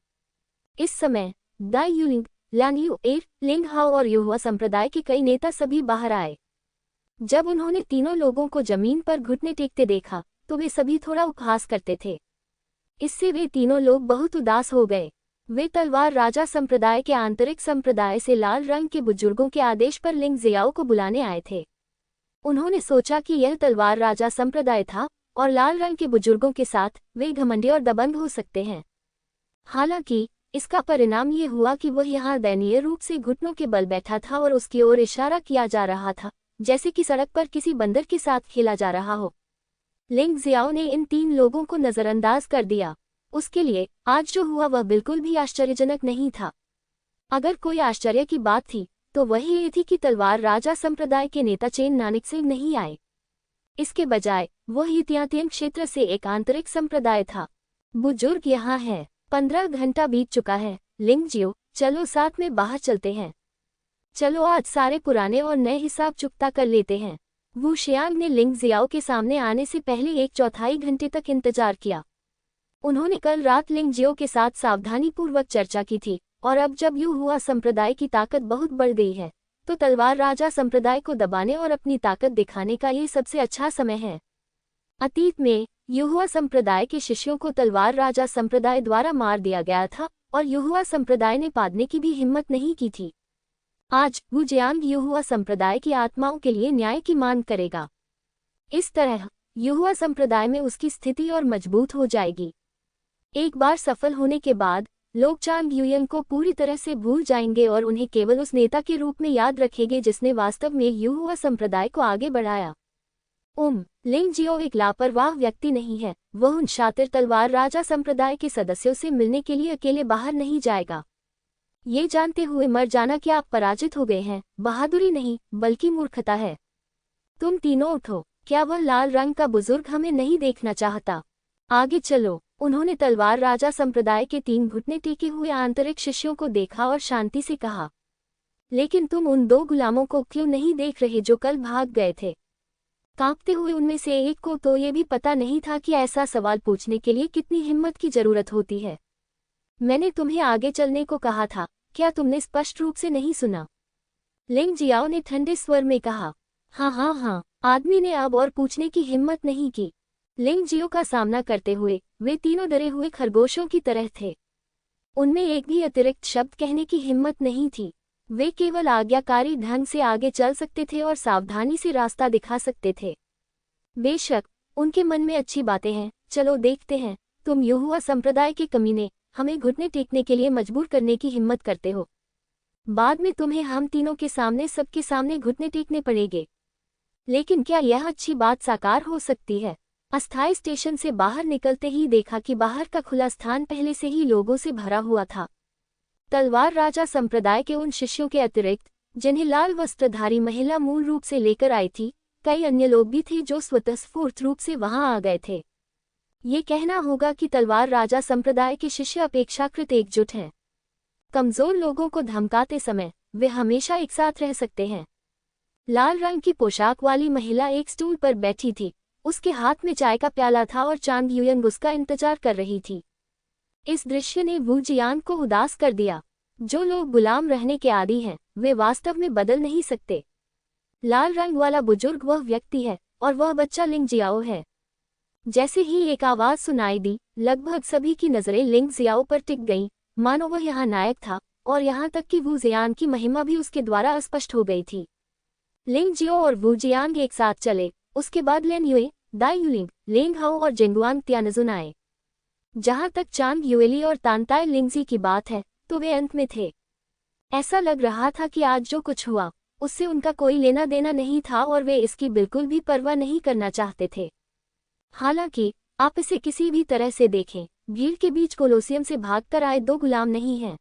इस समय दाई युलिंग, ल्यान यू एर, लिंग हाओ और युहुआ संप्रदाय के कई नेता सभी बाहर आए। जब उन्होंने तीनों लोगों को जमीन पर घुटने टेकते देखा तो वे सभी थोड़ा उपहास करते थे। इससे वे तीनों लोग बहुत उदास हो गए। वे तलवार राजा संप्रदाय के आंतरिक संप्रदाय से लाल रंग के बुजुर्गों के आदेश पर लिंग जियाओ को बुलाने आए थे। उन्होंने सोचा कि यह तलवार राजा संप्रदाय था और लाल रंग के बुजुर्गों के साथ वे घमंडी और दबंग हो सकते हैं। हालांकि इसका परिणाम ये हुआ कि वह यहाँ दयनीय रूप से घुटनों के बल बैठा था और उसकी ओर इशारा किया जा रहा था, जैसे कि सड़क पर किसी बंदर के साथ खेला जा रहा हो। लिंग जियाओ ने इन 3 लोगों को नजरअंदाज कर दिया। उसके लिए आज जो हुआ वह बिल्कुल भी आश्चर्यजनक नहीं था। अगर कोई आश्चर्य की बात थी तो वही ये थी कि तलवार राजा संप्रदाय के नेता चेन नानिकसेन नहीं आए। इसके बजाय वह हितियातियन क्षेत्र से एक आंतरिक संप्रदाय था। बुजुर्ग यहाँ है। 15 घंटा बीत चुका है। लिंग जियो, चलो साथ में बाहर चलते हैं। चलो आज सारे पुराने और नए हिसाब चुकता कर लेते हैं। वू शियांग ने लिंग जियाओ के सामने आने से पहले 1/4 घंटे तक इंतजार किया। उन्होंने कल रात लिंग जियो के साथ सावधानीपूर्वक चर्चा की थी और अब जब यू हुआ संप्रदाय की ताकत बहुत बढ़ गई है तो तलवार राजा संप्रदाय को दबाने और अपनी ताकत दिखाने का ये सबसे अच्छा समय है। अतीत में युहुआ संप्रदाय के शिष्यों को तलवार राजा संप्रदाय द्वारा मार दिया गया था और युहुआ संप्रदाय ने पादने की भी हिम्मत नहीं की थी। आज वू जियांग युहुआ संप्रदाय की आत्माओं के लिए न्याय की मांग करेगा। इस तरह युहुआ संप्रदाय में उसकी स्थिति और मजबूत हो जाएगी। एक बार सफल होने के बाद लोग चांग युयंग को पूरी तरह से भूल जाएंगे और उन्हें केवल उस नेता के रूप में याद रखेंगे जिसने वास्तव में युहुआ संप्रदाय को आगे बढ़ाया। लिंग जियो एक लापरवाह व्यक्ति नहीं है। वह उन शातिर तलवार राजा संप्रदाय के सदस्यों से मिलने के लिए अकेले बाहर नहीं जाएगा। ये जानते हुए मर जाना कि आप पराजित हो गए हैं बहादुरी नहीं बल्कि मूर्खता है। तुम तीनों उठो। क्या वह लाल रंग का बुजुर्ग हमें नहीं देखना चाहता? आगे चलो। उन्होंने तलवार राजा संप्रदाय के 3 घुटने टेके हुए आंतरिक शिष्यों को देखा और शांति से कहा, लेकिन तुम उन 2 गुलामों को क्यों नहीं देख रहे जो कल भाग गए थे? कांपते हुए उनमें से एक को तो ये भी पता नहीं था कि ऐसा सवाल पूछने के लिए कितनी हिम्मत की जरूरत होती है। मैंने तुम्हें आगे चलने को कहा था, क्या तुमने स्पष्ट रूप से नहीं सुना? लिंग जियाओ ने ठंडे स्वर में कहा। हाँ। आदमी ने अब और पूछने की हिम्मत नहीं की। लिंग जियो का सामना करते हुए वे तीनों डरे हुए खरगोशों की तरह थे। उनमें एक भी अतिरिक्त शब्द कहने की हिम्मत नहीं थी। वे केवल आज्ञाकारी ढंग से आगे चल सकते थे और सावधानी से रास्ता दिखा सकते थे। बेशक उनके मन में अच्छी बातें हैं। चलो देखते हैं, तुम युहुआ संप्रदाय के कमीने हमें घुटने टेकने के लिए मजबूर करने की हिम्मत करते हो। बाद में तुम्हें हम तीनों के सामने सबके सामने घुटने टेकने पड़ेंगे। लेकिन क्या यह अच्छी बात साकार हो सकती है? अस्थायी स्टेशन से बाहर निकलते ही देखा कि बाहर का खुला स्थान पहले से ही लोगों से भरा हुआ था। तलवार राजा संप्रदाय के उन शिष्यों के अतिरिक्त जिन्हें लाल वस्त्रधारी महिला मूल रूप से लेकर आई थी, कई अन्य लोग भी थे जो स्वतःस्फूर्त रूप से वहां आ गए थे। ये कहना होगा कि तलवार राजा संप्रदाय के शिष्य अपेक्षाकृत एकजुट हैं। कमजोर लोगों को धमकाते समय वे हमेशा एक साथ रह सकते हैं। लाल रंग की पोशाक वाली महिला एक स्टूल पर बैठी थी। उसके हाथ में चाय का प्याला था और चांग युयंग उसका इंतजार कर रही थी। इस दृश्य ने वू जियांग को उदास कर दिया। जो लोग गुलाम रहने के आदी हैं वे वास्तव में बदल नहीं सकते। लाल रंग वाला बुजुर्ग वह व्यक्ति है और वह बच्चा लिंग जियाओ है। जैसे ही एक आवाज सुनाई दी, लगभग सभी की नजरें लिंग जियाओ पर टिक गईं, मानो वह यहाँ नायक था और यहाँ तक कि वू जियांग की महिमा भी उसके द्वारा स्पष्ट हो गई थी। लिंग जियो और वू जियांग एक साथ चले। उसके बाद लेन युए, दाई युलिंग, लेंग हाओ और जिंगुआंग त्यानजुन आए। जहां तक चांग युएली और तानताई लिंगजी की बात है तो वे अंत में थे। ऐसा लग रहा था कि आज जो कुछ हुआ उससे उनका कोई लेना देना नहीं था और वे इसकी बिल्कुल भी परवाह नहीं करना चाहते थे। हालांकि आप इसे किसी भी तरह से देखें, भीड़ के बीच कोलोसियम से भागकर आए 2 गुलाम नहीं हैं।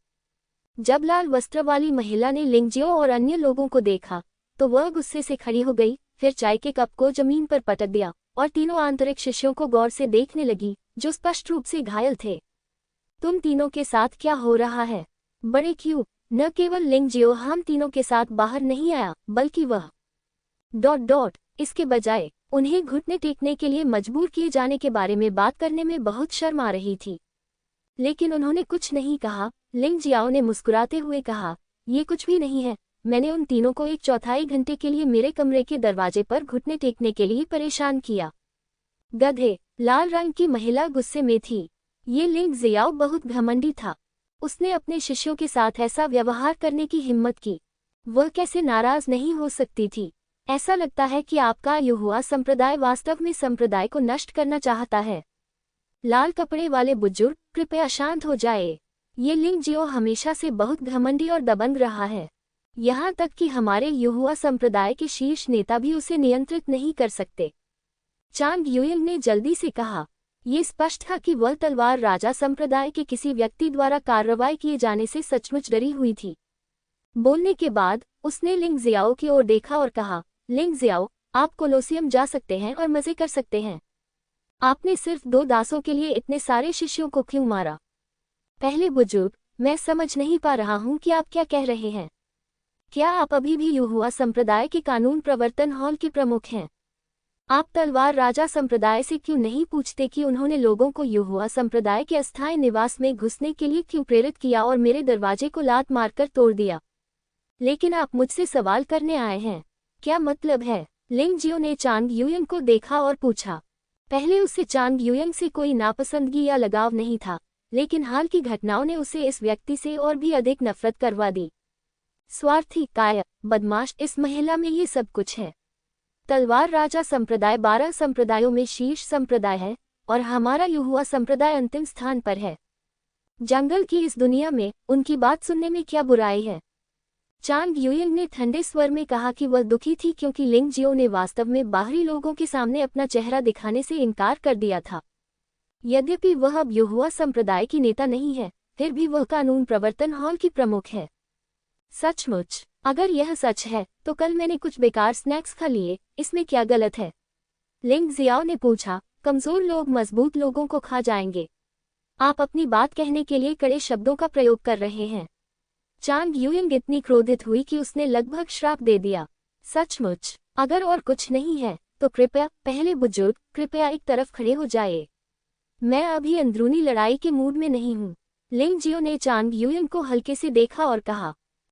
जब लाल वस्त्र वाली महिला ने लिंगजियो और अन्य लोगों को देखा तो वह गुस्से से खड़ी हो गई, फिर चाय के कप को जमीन पर पटक दिया और तीनों आंतरिक शिष्यों को गौर से देखने लगी जो स्पष्ट रूप से घायल थे। तुम तीनों के साथ क्या हो रहा है? बड़े क्यों? न केवल लिंग जियो हम तीनों के साथ बाहर नहीं आया बल्कि वह इसके बजाय उन्हें घुटने टेकने के लिए मजबूर किए जाने के बारे में बात करने में बहुत शर्म आ रही थी। लेकिन उन्होंने कुछ नहीं कहा। लिंग जियाओ ने मुस्कुराते हुए कहा, ये कुछ भी नहीं है। मैंने उन तीनों को 1/4 घंटे के लिए मेरे कमरे के दरवाजे पर घुटने टेकने के लिए परेशान किया। गधे। लाल रंग की महिला गुस्से में थी। ये लिंग जियाओ बहुत घमंडी था। उसने अपने शिष्यों के साथ ऐसा व्यवहार करने की हिम्मत की। वह कैसे नाराज नहीं हो सकती थी? ऐसा लगता है कि आपका युहुआ संप्रदाय वास्तव में संप्रदाय को नष्ट करना चाहता है। लाल कपड़े वाले बुजुर्ग, कृपया शांत हो जाए। ये लिंग जियो हमेशा से बहुत घमंडी और दबंग रहा है। यहाँ तक कि हमारे युहुआ संप्रदाय के शीर्ष नेता भी उसे नियंत्रित नहीं कर सकते। चांग युयिंग ने जल्दी से कहा। ये स्पष्ट था कि वह तलवार राजा संप्रदाय के किसी व्यक्ति द्वारा कार्रवाई किए जाने से सचमुच डरी हुई थी। बोलने के बाद उसने लिंग जियाओ की ओर देखा और कहा, लिंग जियाओ, आप कोलोसियम जा सकते हैं और मजे कर सकते हैं। आपने सिर्फ 2 दासों के लिए इतने सारे शिष्यों को क्यों मारा? पहले बुजुर्ग, मैं समझ नहीं पा रहा हूँ कि आप क्या कह रहे हैं। क्या आप अभी भी युहुआ संप्रदाय के कानून प्रवर्तन हॉल के प्रमुख हैं? आप तलवार राजा संप्रदाय से क्यों नहीं पूछते कि उन्होंने लोगों को युहुआ संप्रदाय के अस्थायी निवास में घुसने के लिए क्यों प्रेरित किया और मेरे दरवाजे को लात मारकर तोड़ दिया? लेकिन आप मुझसे सवाल करने आए हैं, क्या मतलब है? लिंग जियो ने चांग युयिंग को देखा और पूछा। पहले उसे चांग युयिंग से कोई नापसंदगी या लगाव नहीं था, लेकिन हाल की घटनाओं ने उसे इस व्यक्ति से और भी अधिक नफरत करवा दी। स्वार्थी, कायर, बदमाश, इस महिला में ये सब कुछ है। तलवार राजा संप्रदाय 12 संप्रदायों में शीर्ष संप्रदाय है और हमारा युहुआ संप्रदाय अंतिम स्थान पर है। जंगल की इस दुनिया में उनकी बात सुनने में क्या बुराई है? चांग युयिंग ने ठंडे स्वर में कहा कि वह दुखी थी क्योंकि लिंग जियो ने वास्तव में बाहरी लोगों के सामने अपना चेहरा दिखाने से इनकार कर दिया था। यद्यपि वह अब युहुआ संप्रदाय की नेता नहीं है, फिर भी वह कानून प्रवर्तन हॉल की प्रमुख है। सचमुच? अगर यह सच है तो कल मैंने कुछ बेकार स्नैक्स खा लिए, इसमें क्या गलत है? लिंग जियाओ ने पूछा। कमजोर लोग मजबूत लोगों को खा जाएंगे। आप अपनी बात कहने के लिए कड़े शब्दों का प्रयोग कर रहे हैं। चांग युयिंग इतनी क्रोधित हुई कि उसने लगभग श्राप दे दिया। सचमुच? अगर और कुछ नहीं है तो कृपया, पहले बुजुर्ग, कृपया एक तरफ खड़े हो जाए। मैं अभी अंदरूनी लड़ाई के मूड में नहीं हूँ। लिंग जियो ने चांग युयिंग को हल्के से देखा और कहा,